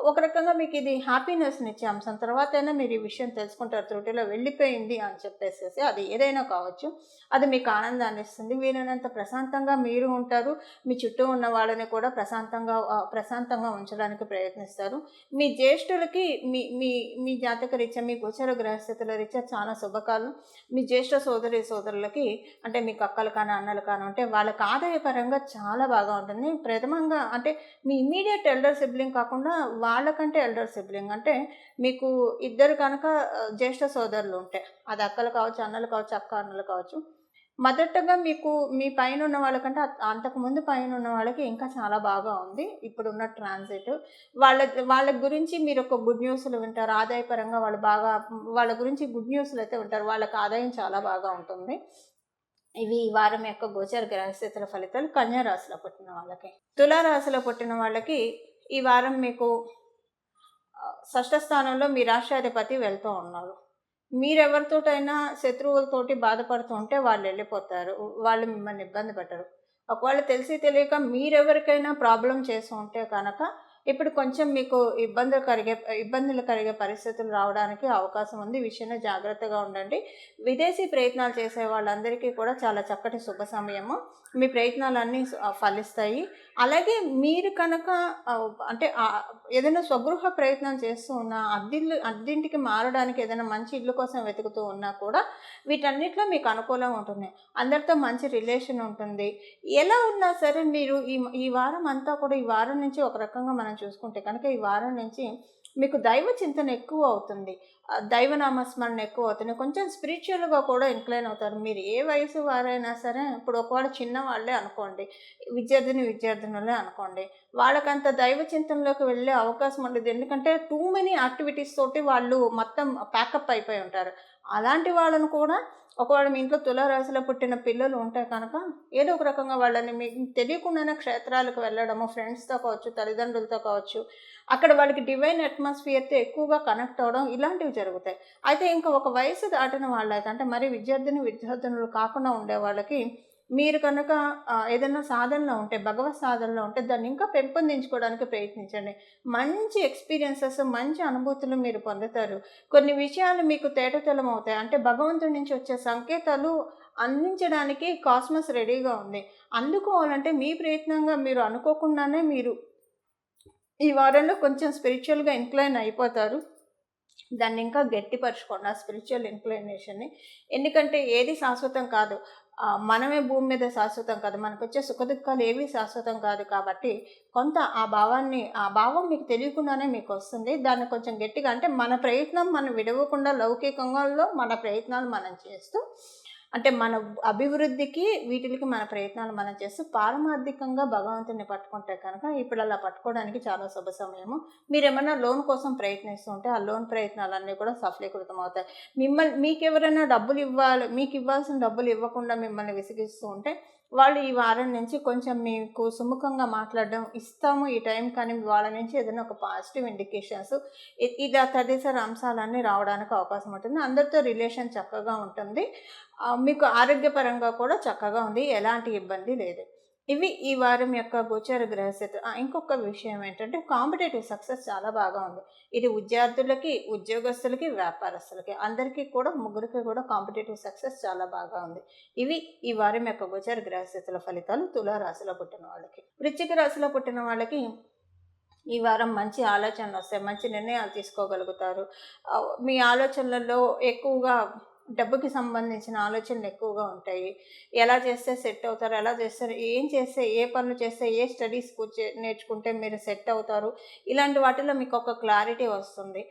ఒక రకంగా మీకు ఇది హ్యాపీనెస్ని ఇచ్చే అంశం. తర్వాత అయినా మీరు ఈ విషయం తెలుసుకుంటారు, త్రుటిలో వెళ్ళిపోయింది అని చెప్పేసేసి. అది ఏదైనా కావచ్చు, అది మీకు ఆనందాన్ని ఇస్తుంది. వీలైనంత ప్రశాంతంగా మీరు ఉంటారు. మీ చుట్టూ ఉన్న వాళ్ళని కూడా ప్రశాంతంగా ఉంచడానికి ప్రయత్నిస్తారు. మీ జ్యేష్ఠులకి మీ మీ మీ జాతక రీత్యా, మీ గోచర గ్రహస్థితుల రీత్యా చాలా శుభకాలం. మీ జ్యేష్ఠ సోదరులకి అంటే మీకు అక్కలు కానీ అన్నలు కానీ ఉంటే వాళ్ళకి ఆదాయపరంగా చాలా బాగా ఉంటుంది. ప్రథమంగా అంటే మీ ఇమ్మీడియట్ ఎల్డర్ సిబ్లింగ్ కాకుండా వాళ్ళకంటే ఎల్డర్ సిబ్లింగ్ అంటే మీకు ఇద్దరు కనుక జ్యేష్ఠ సోదరులు ఉంటాయి. అది అక్కలు కావచ్చు, అన్నలు కావచ్చు, అక్క అన్నలు కావచ్చు. మొదటగా మీకు మీ పైన ఉన్న వాళ్ళకంటే అంతకుముందు పైన ఉన్న వాళ్ళకి ఇంకా చాలా బాగా ఉంది ఇప్పుడున్న ట్రాన్సిట్. వాళ్ళ గురించి మీరు ఒక గుడ్ న్యూస్లు వింటారు. ఆదాయపరంగా వాళ్ళ గురించి గుడ్ న్యూస్లు అయితే వింటారు. వాళ్ళకి ఆదాయం చాలా బాగా ఉంటుంది. ఇవి ఈ వారం యొక్క గోచర గ్రహస్థితుల ఫలితాలు కన్యా రాశిలో పుట్టిన వాళ్ళకి. తులారాశిలో పుట్టిన వాళ్ళకి ఈ వారం మీకు షష్ఠ స్థానంలో మీ రాష్ట్రాధిపతి వెళ్తూ ఉన్నారు. మీరెవరితోటైనా శత్రువులతోటి బాధపడుతూ ఉంటే వాళ్ళు వెళ్ళిపోతారు. వాళ్ళు మిమ్మల్ని ఇబ్బంది పెట్టరు. ఒకవేళ తెలిసి తెలియక మీరెవరికైనా ప్రాబ్లం చేసి ఉంటే కనుక ఇప్పుడు కొంచెం మీకు ఇబ్బందులు కలిగే పరిస్థితులు రావడానికి అవకాశం ఉంది. ఈ విషయంలో జాగ్రత్తగా ఉండండి. విదేశీ ప్రయత్నాలు చేసే వాళ్ళందరికీ కూడా చాలా చక్కటి శుభ సమయము. మీ ప్రయత్నాలన్నీ ఫలిస్తాయి. అలాగే మీరు కనుక అంటే ఏదైనా స్వగృహ ప్రయత్నం చేస్తూ ఉన్నా, అద్దెంటికి మారడానికి ఏదైనా మంచి ఇల్లు కోసం వెతుకుతూ ఉన్నా కూడా వీటన్నిటిలో మీకు అనుకూలంగా ఉంటుంది. అందరితో మంచి రిలేషన్ ఉంటుంది. ఎలా ఉన్నా సరే మీరు ఈ వారం అంతా కూడా, ఈ వారం నుంచి ఒక రకంగా మనం చూసుకుంటే కనుక ఈ వారం నుంచి మీకు దైవ చింతన ఎక్కువ అవుతుంది. దైవనామస్మరణ ఎక్కువ అవుతుంది. కొంచెం స్పిరిచువల్గా కూడా ఇంక్లైన్ అవుతారు. మీరు ఏ వయసు వారైనా సరే, ఇప్పుడు ఒకవేళ చిన్నవాళ్ళే అనుకోండి, విద్యార్థినులే అనుకోండి, వాళ్ళకంత దైవ చింతనలోకి వెళ్ళే అవకాశం ఉండదు. ఎందుకంటే టూ మెనీ యాక్టివిటీస్ తోటి వాళ్ళు మొత్తం ప్యాకప్ అయిపోయి ఉంటారు. అలాంటి వాళ్ళను కూడా ఒకవేళ మీ ఇంట్లో తులారాశిలో పుట్టిన పిల్లలు ఉంటే కనుక ఏదో ఒక రకంగా వాళ్ళని మీకు తెలియకుండానే క్షేత్రాలకు వెళ్ళడము, ఫ్రెండ్స్తో కావచ్చు, తల్లిదండ్రులతో కావచ్చు, అక్కడ వాళ్ళకి డివైన్ అట్మాస్ఫియర్తో ఎక్కువగా కనెక్ట్ అవ్వడం, ఇలాంటివి జరుగుతాయి. అయితే ఇంకా ఒక వయసు దాటిన వాళ్ళైతే, అంటే మరి విద్యార్థినులు కాకుండా ఉండే వాళ్ళకి మీరు కనుక ఏదైనా సాధనలో ఉంటే, భగవత్ సాధనలో ఉంటే దాన్ని ఇంకా పెంపొందించుకోవడానికి ప్రయత్నించండి. మంచి ఎక్స్పీరియన్సెస్, మంచి అనుభూతులు మీరు పొందుతారు. కొన్ని విషయాలు మీకు తేటతెల్లం అవుతాయి. అంటే భగవంతుడి నుంచి వచ్చే సంకేతాలు అందించడానికి కాస్మస్ రెడీగా ఉంది. అందుకోవాలంటే మీ ప్రయత్నంగా మీరు అనుకోకుండానే మీరు ఈ వారంలో కొంచెం స్పిరిచువల్గా ఇంక్లైన్ అయిపోతారు. దాన్ని ఇంకా గట్టిపరచుకోండి ఆ స్పిరిచువల్ ఇంక్లైనేషన్ని. ఎందుకంటే ఏది శాశ్వతం కాదు. మనమే భూమి మీద శాశ్వతం కాదు. మనకొచ్చే సుఖదుఖాలు ఏవి శాశ్వతం కాదు. కాబట్టి కొంత ఆ భావం మీకు తెలియకుండానే మీకు వస్తుంది. దాన్ని కొంచెం గట్టిగా, అంటే మన ప్రయత్నం మనం విడవకుండా లౌకికంలో మన ప్రయత్నాలు మనం చేస్తూ, అంటే మన అభివృద్ధికి వీటికి మన ప్రయత్నాలు మనం చేస్తూ పారమార్థికంగా భగవంతుని పట్టుకుంటే కనుక ఇప్పుడు అలా పట్టుకోవడానికి చాలా శుభ సమయము. మీరు ఏమైనా లోన్ కోసం ప్రయత్నిస్తుంటే ఆ లోన్ ప్రయత్నాలన్నీ కూడా సఫలీకృతం అవుతాయి. మీకు ఎవరైనా డబ్బులు ఇవ్వాలి, మీకు ఇవ్వాల్సిన డబ్బులు ఇవ్వకుండా మిమ్మల్ని విసిగిస్తూ ఉంటే వాళ్ళు ఈ వారం నుంచి కొంచెం మీకు సుముఖంగా మాట్లాడడం ఇస్తాము ఈ టైం, కానీ వాళ్ళ నుంచి ఏదైనా ఒక పాజిటివ్ ఇండికేషన్స్ ఇలా తదితర అంశాలన్నీ రావడానికి అవకాశం ఉంటుంది. అందరితో రిలేషన్ చక్కగా ఉంటుంది. మీకు ఆరోగ్యపరంగా కూడా చక్కగా ఉంది, ఎలాంటి ఇబ్బంది లేదు. ఇవి ఈ వారం యొక్క గోచార గ్రహస్థితి. ఇంకొక విషయం ఏంటంటే కాంపిటేటివ్ సక్సెస్ చాలా బాగా ఉంది. ఇది విద్యార్థులకి, ఉద్యోగస్తులకి, వ్యాపారస్తులకి అందరికీ కూడా, ముగ్గురికి కూడా కాంపిటేటివ్ సక్సెస్ చాలా బాగా ఉంది. ఇవి ఈ వారం యొక్క గోచార గ్రహస్థితుల ఫలితాలు తులా రాశిలో పుట్టిన వాళ్ళకి. వృశ్చిక రాశిలో పుట్టిన వాళ్ళకి ఈ వారం మంచి ఆలోచనలు వస్తాయి, మంచి నిర్ణయాలు తీసుకోగలుగుతారు. మీ ఆలోచనలలో ఎక్కువగా డబ్బుకి సంబంధించిన ఆలోచనలు ఎక్కువగా ఉంటాయి. ఎలా చేస్తే సెట్ అవుతారు, ఎలా చేస్తారు, ఏం చేస్తే, ఏ పనులు చేస్తే, ఏ స్టడీస్ నేర్చుకుంటే మీరు సెట్ అవుతారు, ఇలాంటి వాటిలో మీకు ఒక క్లారిటీ వస్తుంది.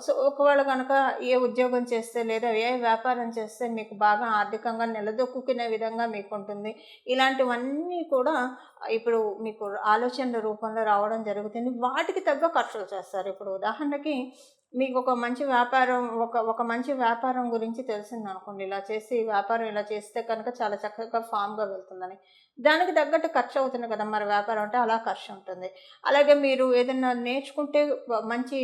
సో ఒకవేళ కనుక ఏ ఉద్యోగం చేస్తే లేదా ఏ వ్యాపారం చేస్తే మీకు బాగా ఆర్థికంగా నిలదొక్కునే విధంగా మీకు ఉంటుంది. ఇలాంటివన్నీ కూడా ఇప్పుడు మీకు ఆలోచనల రూపంలో రావడం జరుగుతుంది. వాటికి తగ్గ ఖర్చులు చేస్తారు. ఇప్పుడు ఉదాహరణకి మీకు ఒక మంచి వ్యాపారం, ఒక మంచి వ్యాపారం గురించి తెలిసిందనుకోండి, ఇలా చేసి వ్యాపారం ఇలా చేస్తే కనుక చాలా చక్కగా ఫామ్గా వెళ్తుందని, దానికి తగ్గట్టు ఖర్చు అవుతుంది కదా మరి వ్యాపారం అంటే, అలా ఖర్చు ఉంటుంది. అలాగే మీరు ఏదైనా నేర్చుకుంటే మంచి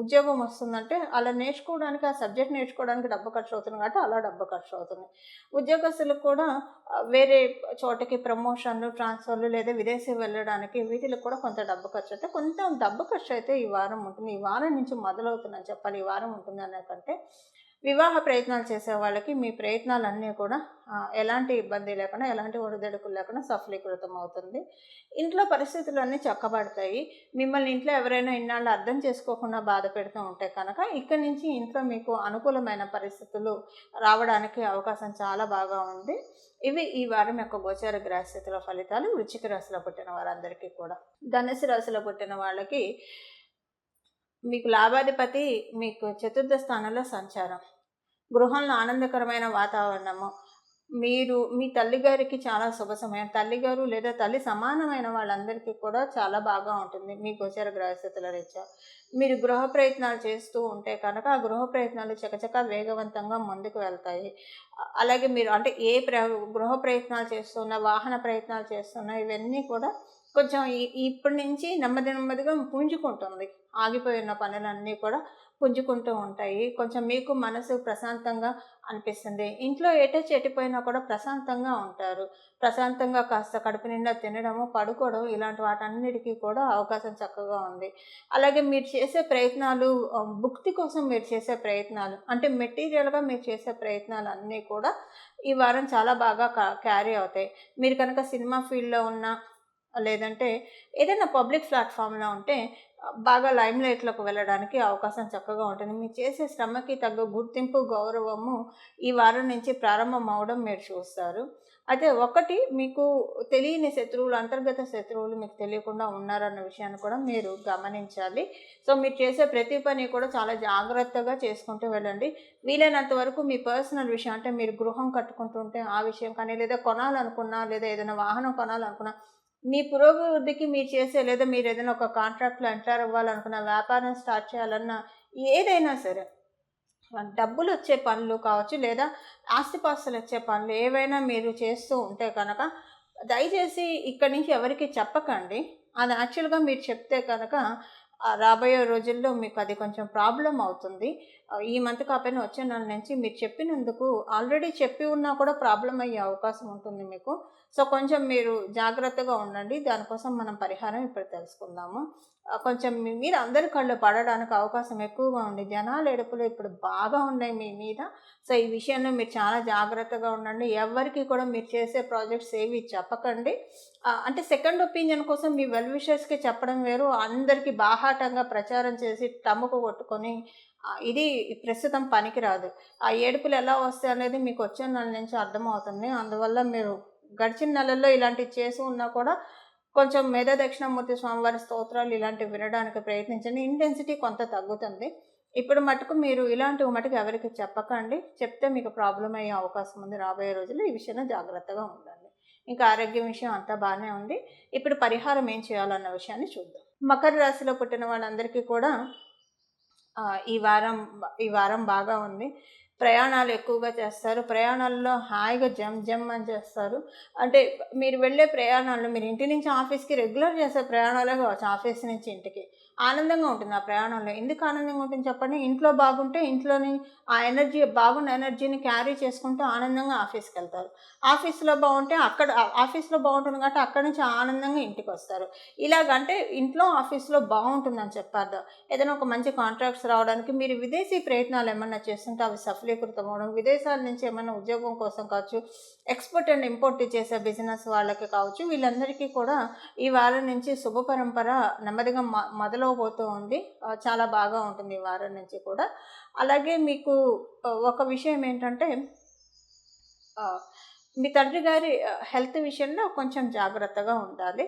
ఉద్యోగం వస్తుందంటే, అలా నేర్చుకోవడానికి, ఆ సబ్జెక్ట్ నేర్చుకోవడానికి డబ్బు ఖర్చు అవుతుంది కాబట్టి అలా డబ్బు ఖర్చు అవుతుంది. ఉద్యోగస్తులకు కూడా వేరే చోటకి ప్రమోషన్లు, ట్రాన్స్ఫర్లు లేదా విదేశీ వెళ్ళడానికి వీటికి కూడా కొంత డబ్బు ఖర్చు అయితే, కొంత డబ్బు ఖర్చు అయితే ఈ వారం ఉంటుంది. ఈ వారం నుంచి మొదలవుతుందని చెప్పాలి. ఈ వారం ఉంటుంది అనేకంటే, వివాహ ప్రయత్నాలు చేసే వాళ్ళకి మీ ప్రయత్నాలన్నీ కూడా ఎలాంటి ఇబ్బంది లేకుండా, ఎలాంటి ఒడిదుడుకులు లేకుండా సఫలీకృతం అవుతుంది. ఇంట్లో పరిస్థితులన్నీ చక్కబడతాయి. మిమ్మల్ని ఇంట్లో ఎవరైనా ఇన్నాళ్ళు అర్థం చేసుకోకుండా బాధ పెడుతూ ఉంటే కనుక, ఇక్కడి నుంచి ఇంట్లో మీకు అనుకూలమైన పరిస్థితులు రావడానికి అవకాశం చాలా బాగా ఉంది. ఇవి ఈ వారం యొక్క గోచార గ్రహస్థితుల ఫలితాలు వృశ్చిక రాశిలో పుట్టిన వారందరికీ కూడా. ధనుసు రాశిలో పుట్టిన వాళ్ళకి మీకు లాభాధిపతి మీకు చతుర్థ స్థానంలో సంచారం, గృహంలో ఆనందకరమైన వాతావరణము, మీరు మీ తల్లిగారికి చాలా శుభ సమయం, తల్లిగారు లేదా తల్లి సమానమైన వాళ్ళందరికీ కూడా చాలా బాగా ఉంటుంది మీ గోచర గ్రహస్థితుల రీత్యా. మీరు గృహ ప్రయత్నాలు చేస్తూ ఉంటే కనుక ఆ గృహ ప్రయత్నాలు చకచకా వేగవంతంగా ముందుకు వెళ్తాయి. అలాగే మీరు అంటే గృహ ప్రయత్నాలు చేస్తున్నా, వాహన ప్రయత్నాలు చేస్తున్నా, ఇవన్నీ కూడా కొంచెం ఇప్పటి నుంచి నెమ్మదిగా పుంజుకుంటుంది. ఆగిపోయిన పనులన్నీ కూడా పుంజుకుంటూ ఉంటాయి. కొంచెం మీకు మనసు ప్రశాంతంగా అనిపిస్తుంది. ఇంట్లో చెడిపోయినా కూడా ప్రశాంతంగా ఉంటారు. ప్రశాంతంగా కాస్త కడుపు నిండా తినడము, పడుకోవడం, ఇలాంటి వాటన్నిటికీ కూడా అవకాశం చక్కగా ఉంది. అలాగే మీరు చేసే ప్రయత్నాలు, భుక్తి కోసం మీరు చేసే ప్రయత్నాలు, అంటే మెటీరియల్గా మీరు చేసే ప్రయత్నాలు అన్నీ కూడా ఈ వారం చాలా బాగా క్యారీ అవుతాయి. మీరు కనుక సినిమా ఫీల్డ్లో ఉన్న, లేదంటే ఏదైనా పబ్లిక్ ప్లాట్ఫామ్లో ఉంటే బాగా లైమ్లైట్లోకి వెళ్ళడానికి అవకాశం చక్కగా ఉంటుంది. మీరు చేసే శ్రమకి తగ్గ గుర్తింపు, గౌరవము ఈ వారం నుంచి ప్రారంభం అవడం మీరు చూస్తారు. అయితే ఒకటి, మీకు తెలియని శత్రువులు, అంతర్గత శత్రువులు మీకు తెలియకుండా ఉన్నారన్న విషయాన్ని కూడా మీరు గమనించాలి. సో మీరు చేసే ప్రతి పని కూడా చాలా జాగ్రత్తగా చేసుకుంటూ వెళ్ళండి. వీలైనంత వరకు మీ పర్సనల్ విషయం, అంటే మీరు గృహం కట్టుకుంటుంటే ఆ విషయం కానీ, లేదా కొనాలనుకున్నా, లేదా ఏదైనా వాహనం కొనాలనుకున్నా, మీ పురోభివృద్ధికి మీరు చేసే, లేదా మీరు ఏదైనా ఒక కాంట్రాక్ట్లో ఎంటర్ అవ్వాలనుకున్న, వ్యాపారం స్టార్ట్ చేయాలన్నా, ఏదైనా సరే డబ్బులు వచ్చే పనులు కావచ్చు, లేదా ఆస్తిపాస్తులు వచ్చే పనులు ఏవైనా మీరు చేస్తూ ఉంటే కనుక దయచేసి ఇక్కడి నుంచి ఎవరికి చెప్పకండి. అది యాక్చువల్గా మీరు చెప్తే కనుక రాబోయే రోజుల్లో మీకు అది కొంచెం ప్రాబ్లం అవుతుంది. ఈ మంత్ కాకపోయినా వచ్చే నెల నుంచి మీరు చెప్పినందుకు, ఆల్రెడీ చెప్పి ఉన్నా కూడా ప్రాబ్లం అయ్యే అవకాశం ఉంటుంది మీకు. సో కొంచెం మీరు జాగ్రత్తగా ఉండండి. దానికోసం మనం పరిహారం ఇప్పుడు తెలుసుకుందాము. కొంచెం మీరు అందరి కళ్ళు పడడానికి అవకాశం ఎక్కువగా ఉంది. జనాల ఎడుపులు ఇప్పుడు బాగా ఉన్నాయి మీ మీద. సో ఈ విషయంలో మీరు చాలా జాగ్రత్తగా ఉండండి. ఎవరికి కూడా మీరు చేసే ప్రాజెక్ట్స్ ఏవి చెప్పకండి. అంటే సెకండ్ ఒపీనియన్ కోసం మీ వెల్ విషర్స్కి చెప్పడం వేరు, అందరికీ బాహాటంగా ప్రచారం చేసి టమ్ముకు కొట్టుకొని ఇది ప్రస్తుతం పనికిరాదు. ఆ ఏడుపులు ఎలా వస్తాయి అనేది మీకు వచ్చే నెల నుంచి అర్థమవుతుంది. అందువల్ల మీరు గడిచిన నెలల్లో ఇలాంటివి చేసి ఉన్నా కూడా కొంచెం మేధా దక్షిణామూర్తి స్వామివారి స్తోత్రాలు ఇలాంటివి వినడానికి ప్రయత్నించండి. ఇంటెన్సిటీ కొంత తగ్గుతుంది. ఇప్పుడు మటుకు మీరు ఇలాంటివి మటుకు ఎవరికి చెప్పకండి. చెప్తే మీకు ప్రాబ్లం అయ్యే అవకాశం ఉంది. రాబోయే రోజుల్లో ఈ విషయంలో జాగ్రత్తగా ఉండండి. ఇంకా ఆరోగ్యం విషయం అంతా బాగానే ఉంది. ఇప్పుడు పరిహారం ఏం చేయాలన్న విషయాన్ని చూద్దాం. మకర రాశిలో పుట్టిన వాళ్ళందరికీ కూడా ఈ వారం బాగా ఉంది. ప్రయాణాలు ఎక్కువగా చేస్తారు. ప్రయాణాల్లో హాయిగా జమ్ జమ్ అని చేస్తారు. అంటే మీరు వెళ్ళే ప్రయాణాల్లో మీరు ఇంటి నుంచి ఆఫీస్‌కి రెగ్యులర్ చేసే ప్రయాణాలే కావచ్చు, ఆఫీస్ నుంచి ఇంటికి. ఆనందంగా ఉంటుంది ఆ ప్రయాణంలో. ఎందుకు ఆనందంగా ఉంటుంది చెప్పండి? ఇంట్లో బాగుంటే ఇంట్లోని ఆ ఎనర్జీ బాగున్న ఎనర్జీని క్యారీ చేసుకుంటూ ఆనందంగా ఆఫీస్‌కెళ్తారు. ఆఫీస్‌లో బావుంటే ఆఫీస్‌లో బావుంటుంది కాబట్టి అక్కడి నుంచి ఆనందంగా ఇంటికొస్తారు. ఇలాగంటే ఇంట్లో, ఆఫీస్‌లో బావుంటుందని చెప్పొద్దు. ఏదైనా ఒక మంచి కాంట్రాక్ట్స్ రావడానికి మీరు విదేశీ ప్రయత్నాలు ఏమన్నా చేస్తుంటే అవి సఫలీకృతం అవ్వడం, విదేశాల నుంచి ఏమన్నా ఉద్యోగం కోసం కావచ్చు, ఎక్స్‌పోర్ట్ అండ్ ఇంపోర్ట్ చేసే బిజినెస్ వాళ్ళకి కావచ్చు, వీళ్ళందరికీ కూడా ఈ వారం నుంచి శుభ పరంపర నెమ్మదిగా మొదలవబోతూ ఉంది. చాలా బాగా ఉంటుంది ఈ వారం నుంచి కూడా. అలాగే మీకు ఒక విషయం ఏంటంటే మీ తండ్రి గారి హెల్త్ విషయంలో కొంచెం జాగ్రత్తగా ఉండాలి.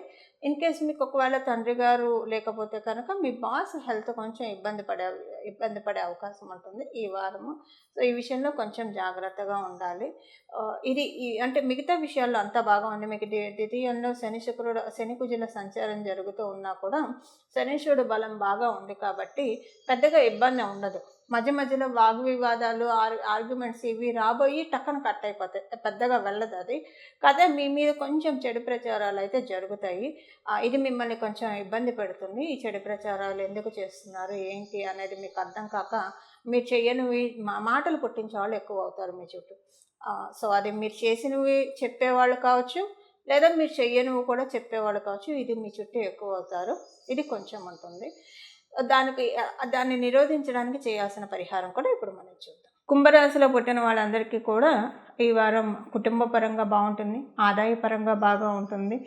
ఇన్‌కేస్ మీకు ఒకవేళ తండ్రి గారు లేకపోతే కనుక మీ బాస్ హెల్త్ కొంచెం ఇబ్బంది పడే అవకాశం ఉంటుంది ఈ వారము. సో, ఈ విషయంలో కొంచెం జాగ్రత్తగా ఉండాలి. అంటే మిగతా విషయాల్లో అంతా బాగా ఉంది. మీకు ద్వితీయంలో శని కుజుల సంచారం జరుగుతూ ఉన్నా కూడా శనీశ్వరుడు బలం బాగా ఉంది కాబట్టి పెద్దగా ఇబ్బంది ఉండదు. మధ్య మధ్యలో వాగ్వివాదాలు, ఆర్గ్యుమెంట్స్ ఇవి రాబోయి టక్కన కట్ అయిపోతాయి. పెద్దగా వెళ్ళదది. కాతే మీ మీద కొంచెం చెడు ప్రచారాలయితే జరుగుతాయి. ఇది మిమ్మల్ని కొంచెం ఇబ్బంది పెడుతుంది. ఈ చెడు ప్రచారాలు ఎందుకు చేస్తున్నారు, ఏంటి అనేది మీకు అర్థం కాక మీరు చెయ్యనివి మాటలు పుట్టించేవాళ్ళు ఎక్కువవుతారు మీ చుట్టూ. సో, అది మీరు చేసినవి చెప్పేవాళ్ళు కావచ్చు, లేదా మీరు చెయ్యనివి కూడా చెప్పేవాళ్ళు కావచ్చు. ఇది మీ చుట్టూ ఎక్కువవుతారు. ఇది కొంచెం ఉంటుంది. దాన్ని నిరోధించడానికి చేయాల్సిన పరిహారం కూడా ఇప్పుడు మనం చూద్దాం. కుంభరాశిలో పుట్టిన వాళ్ళందరికీ కూడా ఈ వారం కుటుంబ పరంగా బాగుంటుంది, ఆదాయపరంగా బాగా ఉంటుంది,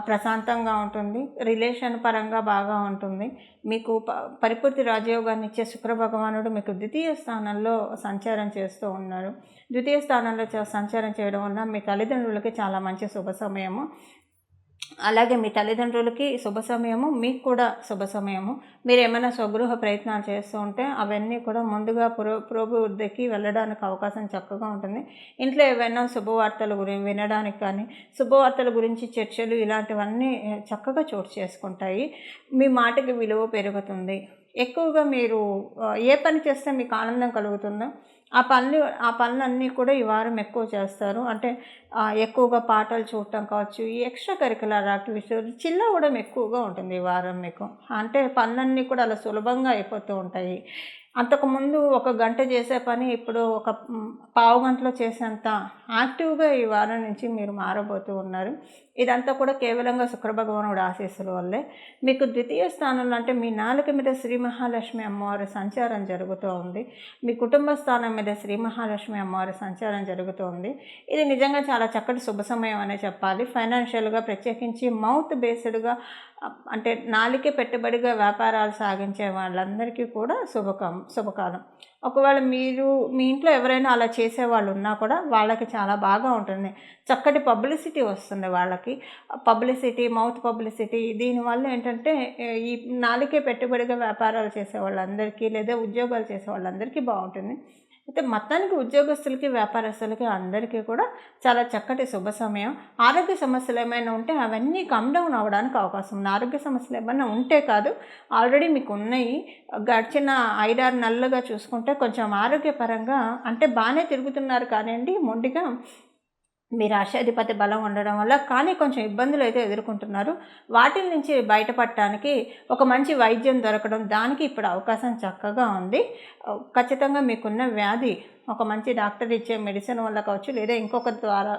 ప్రశాంతంగా ఉంటుంది, రిలేషన్ పరంగా బాగా ఉంటుంది. మీకు పరిపూర్తి రాజయోగాన్ని ఇచ్చే శుక్ర భగవానుడు మీకు ద్వితీయ స్థానంలో సంచారం చేస్తూ ఉన్నారు. ద్వితీయ స్థానంలో సంచారం చేయడం వల్ల మీ తల్లిదండ్రులకి చాలా మంచి శుభ సమయము. అలాగే మీ తల్లిదండ్రులకి శుభ సమయము, మీకు కూడా శుభ సమయము. మీరేమైనా స్వగృహ ప్రయత్నాలు చేస్తూ ఉంటే అవన్నీ కూడా ముందుగా పురోభివృద్ధికి వెళ్ళడానికి అవకాశం చక్కగా ఉంటుంది. ఇంట్లో ఏవైనా శుభవార్తల వినడానికి కానీ, శుభవార్తల గురించి చర్చలు ఇలాంటివన్నీ చక్కగా చోటు చేసుకుంటాయి. మీ మాటకి విలువ పెరుగుతుంది. ఎక్కువగా మీరు ఏ పని చేస్తే మీకు ఆనందం కలుగుతుందో ఆ పనులన్నీ కూడా ఈ వారం ఎక్కువ చేస్తారు. అంటే ఎక్కువగా పాటలు చూడటం కావచ్చు, ఈ ఎక్స్ట్రా కరిక్యులర్ యాక్టివిటీస్ చిల్ అవ్వడం ఎక్కువగా ఉంటుంది ఈ వారం మీకు. అంటే పనులన్నీ కూడా అలా సులభంగా అయిపోతూ ఉంటాయి. అంతకుముందు ఒక గంట చేసే పని ఇప్పుడు ఒక పావు గంటలో చేసేంత యాక్టివ్గా ఈ వారం నుంచి మీరు మారబోతూ ఉన్నారు. ఇదంతా కూడా కేవలంగా శుక్రభగవానుడి ఆశీస్సుల వల్లే. మీకు ద్వితీయ స్థానంలో అంటే మీ నాలుక మీద శ్రీ మహాలక్ష్మి అమ్మవారి సంచారం జరుగుతూ ఉంది. మీ కుటుంబ స్థానం మీద శ్రీ మహాలక్ష్మి అమ్మవారి సంచారం జరుగుతూ ఉంది. ఇది నిజంగా చాలా చక్కటి శుభ సమయం అనే చెప్పాలి. ఫైనాన్షియల్గా ప్రత్యేకించి మౌత్ బేస్డ్గా అంటే నాలికే పెట్టుబడిగా వ్యాపారాలు సాగించే వాళ్ళందరికీ కూడా శుభకాలం. ఒకవేళ మీరు మీ ఇంట్లో ఎవరైనా అలా చేసేవాళ్ళు ఉన్నా కూడా వాళ్ళకి చాలా బాగా ఉంటుంది. చక్కటి పబ్లిసిటీ వస్తుంది వాళ్ళకి. పబ్లిసిటీ, మౌత్ పబ్లిసిటీ దీనివల్ల ఏంటంటే ఈ నాలికే పెట్టుబడిగా వ్యాపారాలు చేసే వాళ్ళందరికీ లేదా ఉద్యోగాలు చేసే వాళ్ళందరికీ బాగుంటుంది. అయితే మొత్తానికి ఉద్యోగస్తులకి, వ్యాపారస్తులకి అందరికీ కూడా చాలా చక్కటి శుభ సమయం. ఆరోగ్య సమస్యలు ఏమైనా ఉంటే అవన్నీ కమ్ డౌన్ అవ్వడానికి అవకాశం ఉంది. ఆరోగ్య సమస్యలు ఏమైనా ఉంటే కాదు, ఆల్రెడీ మీకు ఉన్నాయి. గడిచిన 5-6 నెలలుగా చూసుకుంటే కొంచెం ఆరోగ్యపరంగా అంటే బాగానే తిరుగుతున్నారు కానివ్వండి, మొండిగా మీ రాష్ట్రాధిపతి బలం ఉండడం వల్ల కానీ కొంచెం ఇబ్బందులు అయితే ఎదుర్కొంటున్నారు. వాటి నుంచి బయటపడటానికి ఒక మంచి వైద్యం దొరకడం దానికి ఇప్పుడు అవకాశం చక్కగా ఉంది. ఖచ్చితంగా మీకున్న వ్యాధి ఒక మంచి డాక్టర్ ఇచ్చే మెడిసిన్ వల్ల కావచ్చు, లేదా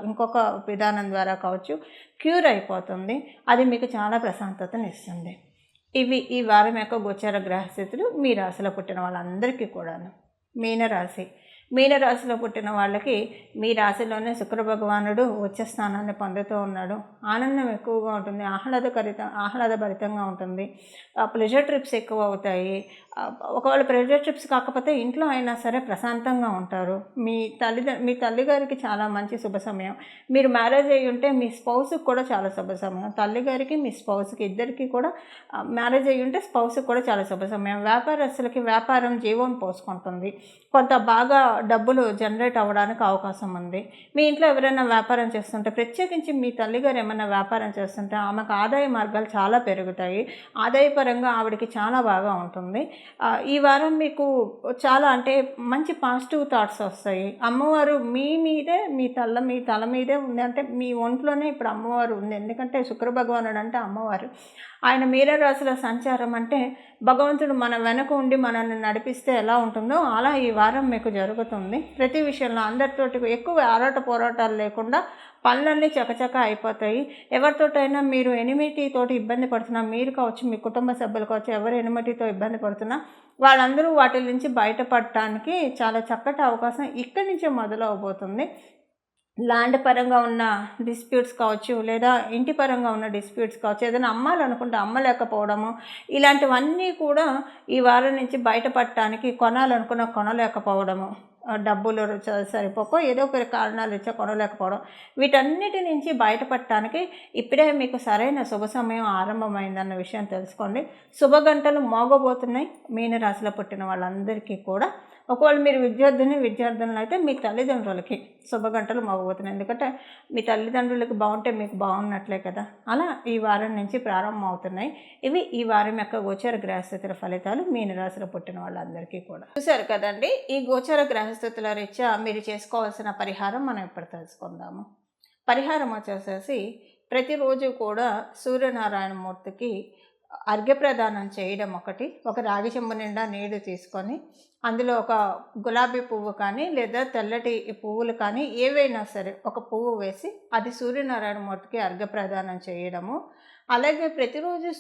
ఇంకొక విధానం ద్వారా కావచ్చు క్యూర్ అయిపోతుంది. అది మీకు చాలా ప్రశాంతతను ఇస్తుంది. ఇవి ఈ వారం యొక్క గోచర గ్రహస్థితులు మీ రాశిలో పుట్టిన వాళ్ళందరికీ కూడాను. మీనరాశిలో పుట్టిన వాళ్ళకి మీ రాశిలోనే శుక్ర భగవానుడు ఉచ్చ స్థానాన్ని పొందుతూ ఉన్నాడు. ఆనందం ఎక్కువగా ఉంటుంది, ఆహ్లాదభరితంగా ఉంటుంది. ప్లెజర్ ట్రిప్స్ ఎక్కువ అవుతాయి. ఒకవేళ ప్లెజర్ ట్రిప్స్ కాకపోతే ఇంట్లో అయినా సరే ప్రశాంతంగా ఉంటారు. మీ తల్లిగారికి చాలా మంచి శుభ సమయం. మీరు మ్యారేజ్ అయ్యి ఉంటే మీ స్పౌస్కి కూడా చాలా శుభ సమయం. తల్లిగారికి మీ స్పౌస్కి ఇద్దరికి కూడా మ్యారేజ్ అయ్యి ఉంటే స్పౌస్కి కూడా చాలా శుభ సమయం. వ్యాపారస్తులకి వ్యాపారం జీవం పోసుకుంటుంది. కొంత బాగా డబ్బులు జనరేట్ అవ్వడానికి అవకాశం ఉంది. మీ ఇంట్లో ఎవరైనా వ్యాపారం చేస్తుంటే, ప్రత్యేకించి మీ తల్లిగారు ఏమైనా వ్యాపారం చేస్తుంటే ఆమెకు ఆదాయ మార్గాలు చాలా పెరుగుతాయి. ఆదాయపరంగా ఆవిడకి చాలా బాగా ఉంటుంది. ఈ వారం మీకు చాలా అంటే మంచి పాజిటివ్ థాట్స్ వస్తాయి. అమ్మవారు మీ మీదే మీ తల మీదే ఉంది. అంటే మీ ఒంట్లోనే ఇప్పుడు అమ్మవారు ఉంది. ఎందుకంటే శుక్ర భగవానుడు అంటే అమ్మవారు. ఆయన మీనరాశిలో సంచారం అంటే భగవంతుడు మన వెనక ఉండి మనల్ని నడిపిస్తే ఎలా ఉంటుందో అలా ఈ వారం మీకు జరుగుతుంది. ప్రతి విషయంలో అందరితోటి ఎక్కువ ఆరాట పోరాటాలు లేకుండా పనులన్నీ చకచక అయిపోతాయి. ఎవరితోటైనా మీరు ఎనిమిటీతోటి ఇబ్బంది పడుతున్నా, మీరు కావచ్చు, మీ కుటుంబ సభ్యులు కావచ్చు, ఎవరు ఎనిమిటీతో ఇబ్బంది పడుతున్నా వాళ్ళందరూ వాటి నుంచి బయటపడటానికి చాలా చక్కటి అవకాశం ఇక్కడి నుంచే మొదలవబోతుంది. ల్యాండ్ పరంగా ఉన్న డిస్ప్యూట్స్ కావచ్చు, లేదా ఇంటి పరంగా ఉన్న డిస్ప్యూట్స్ కావచ్చు, ఏదైనా అమ్మాలనుకుంటే అమ్మలేకపోవడము, ఇలాంటివన్నీ కూడా ఈ వారం నుంచి బయటపడటానికి, కొనలేకపోవడము, డబ్బులు సరిపోక ఏదో ఒక కారణాలు ఇచ్చా కొనలేకపోవడం, వీటన్నిటి నుంచి బయటపడటానికి ఇప్పుడే మీకు సరైన శుభ సమయం ఆరంభమైందన్న విషయం తెలుసుకోండి. శుభగంటలు మోగబోతున్నాయి మీనరాశిలో పుట్టిన వాళ్ళందరికీ కూడా. ఒకవేళ మీరు విద్యార్థులు అయితే మీ తల్లిదండ్రులకి శుభగంటలు మోగబోతున్నాయి. ఎందుకంటే మీ తల్లిదండ్రులకి బాగుంటే మీకు బాగున్నట్లే కదా. అలా ఈ వారం నుంచి ప్రారంభం అవుతున్నాయి. ఇవి ఈ వారం యొక్క గోచర గ్రహస్థితుల ఫలితాలు మీనరాశిలో పుట్టిన వాళ్ళందరికీ కూడా. చూశారు కదండి, ఈ గోచర గ్రహస్థితుల రీత్యా మీరు చేసుకోవాల్సిన పరిహారం మనం ఇప్పుడు తెలుసుకుందాము. పరిహారం వచ్చేసేసి ప్రతిరోజు కూడా సూర్యనారాయణమూర్తికి అర్ఘ్యప్రదానం చేయడం ఒక రాగి చెంబు నిండా నీళ్లు తీసుకొని అందులో ఒక గులాబీ పువ్వు కానీ లేదా తెల్లటి పువ్వులు కానీ ఏవైనా సరే ఒక పువ్వు వేసి అది సూర్యనారాయణమూర్తికి అర్ఘ్యప్రదానం చేయడము. అలాగే ప్రతిరోజు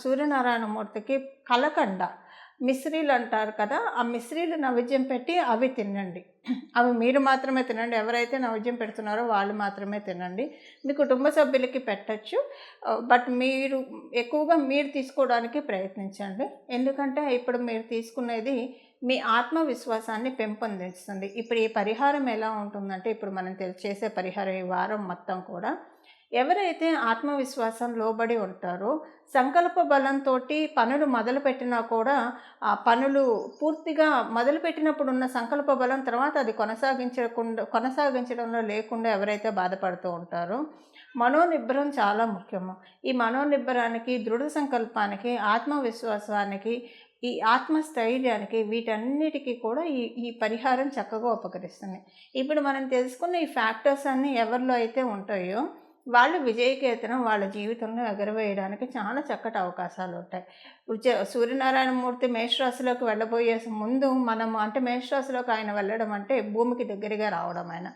సూర్యనారాయణమూర్తికి కలకండ మిశ్రీలు అంటారు కదా, ఆ మిశ్రీలు నైవేద్యం పెట్టి అవి తినండి. అవి మీరు మాత్రమే తినండి. ఎవరైతే నైవేద్యం పెడుతున్నారో వాళ్ళు మాత్రమే తినండి. మీ కుటుంబ సభ్యులకి పెట్టచ్చు, బట్ మీరు ఎక్కువగా మీరు తీసుకోవడానికి ప్రయత్నించండి. ఎందుకంటే ఇప్పుడు మీరు తీసుకునేది మీ ఆత్మవిశ్వాసాన్ని పెంపొందిస్తుంది. ఇప్పుడు ఈ పరిహారం ఎలా ఉంటుందంటే, ఇప్పుడు మనం చేసే పరిహారం ఈ వారం మొత్తం కూడా ఎవరైతే ఆత్మవిశ్వాసం లోబడి ఉంటారో, సంకల్ప బలంతో పనులు మొదలుపెట్టినా కూడా ఆ పనులు పూర్తిగా మొదలుపెట్టినప్పుడు ఉన్న సంకల్ప బలం తర్వాత అది కొనసాగించడంలో లేకుండా ఎవరైతే బాధపడుతూ ఉంటారో, మనోనిబ్బరం చాలా ముఖ్యము. ఈ మనోనిబ్బరానికి, దృఢ సంకల్పానికి, ఆత్మవిశ్వాసానికి, ఈ ఆత్మస్థైర్యానికి, వీటన్నిటికీ కూడా ఈ పరిహారం చక్కగా ఉపకరిస్తుంది. ఇప్పుడు మనం తెలుసుకున్న ఈ ఫ్యాక్టర్స్ అన్నీ ఎవరిలో అయితే ఉంటాయో వాళ్ళు విజయకేతనం వాళ్ళ జీవితంలో ఎగరవేయడానికి చాలా చక్కటి అవకాశాలు ఉంటాయి. సూర్యనారాయణమూర్తి మేషరాశిలోకి వెళ్ళబోయే ముందు మనము అంటే మేషరాశిలోకి ఆయన వెళ్ళడం అంటే భూమికి దగ్గరగా రావడం. ఆయన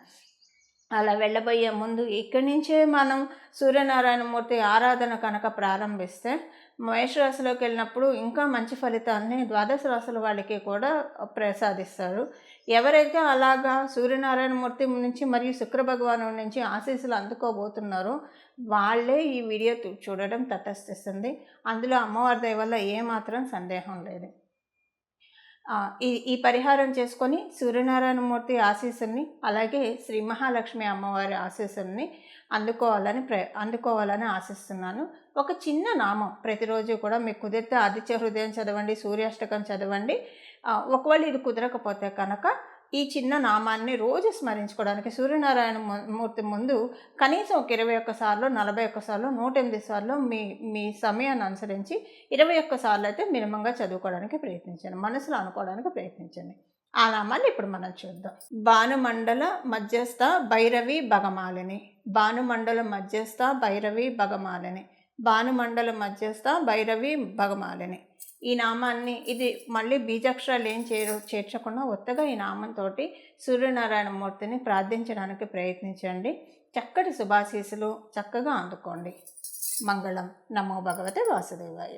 అలా వెళ్ళబోయే ముందు ఇక్కడి నుంచే మనం సూర్యనారాయణమూర్తి ఆరాధన కనుక ప్రారంభిస్తే మేషరాశిలోకి వెళ్ళినప్పుడు ఇంకా మంచి ఫలితాన్ని ద్వాదశ రాశుల వాళ్ళకి కూడా ప్రసాదిస్తారు. ఎవరైతే అలాగా సూర్యనారాయణమూర్తి నుంచి మరియు శుక్ర భగవాను నుంచి ఆశీస్సులు అందుకోబోతున్నారో వాళ్ళే ఈ వీడియో చూడడం తటస్థిస్తుంది. అందులో అమ్మవారి దయ వల్ల ఏమాత్రం సందేహం లేదు. ఈ పరిహారం చేసుకొని సూర్యనారాయణమూర్తి ఆశీస్సుల్ని అలాగే శ్రీ మహాలక్ష్మి అమ్మవారి ఆశీస్సుల్ని అందుకోవాలని ఆశిస్తున్నాను. ఒక చిన్న నామం ప్రతిరోజు కూడా మీకు కుదిరితే ఆదిత్య హృదయం చదవండి, సూర్యాష్టకం చదవండి. ఒకవేళ ఇది కుదరకపోతే కనుక ఈ చిన్న నామాన్ని రోజు స్మరించుకోవడానికి సూర్యనారాయణ మూర్తి ముందు కనీసం ఒక 21 సార్లు, 41 సార్లు, 108 సార్లు మీ సమయాన్ని అనుసరించి 21 సార్లు అయితే మినిమంగా చదువుకోవడానికి ప్రయత్నించండి, మనసులో అనుకోవడానికి ప్రయత్నించండి. ఆ నామాన్ని ఇప్పుడు మనం చూద్దాం. భానుమండల మధ్యస్థ భైరవి భగమాలిని, భానుమండల మధ్యస్థ భైరవి భగమాలిని, భానుమండల మధ్యస్థ భైరవి భగమాలిని. ఈ నామాన్ని ఇది మళ్ళీ బీజాక్షరాలు ఏం చేర్చకుండా ఉత్తగా ఈ నామంతో సూర్యనారాయణమూర్తిని ప్రార్థించడానికి ప్రయత్నించండి. చక్కటి శుభాశీస్సులు చక్కగా అందుకోండి. మంగళం. నమో భగవతే వాసుదేవాయ.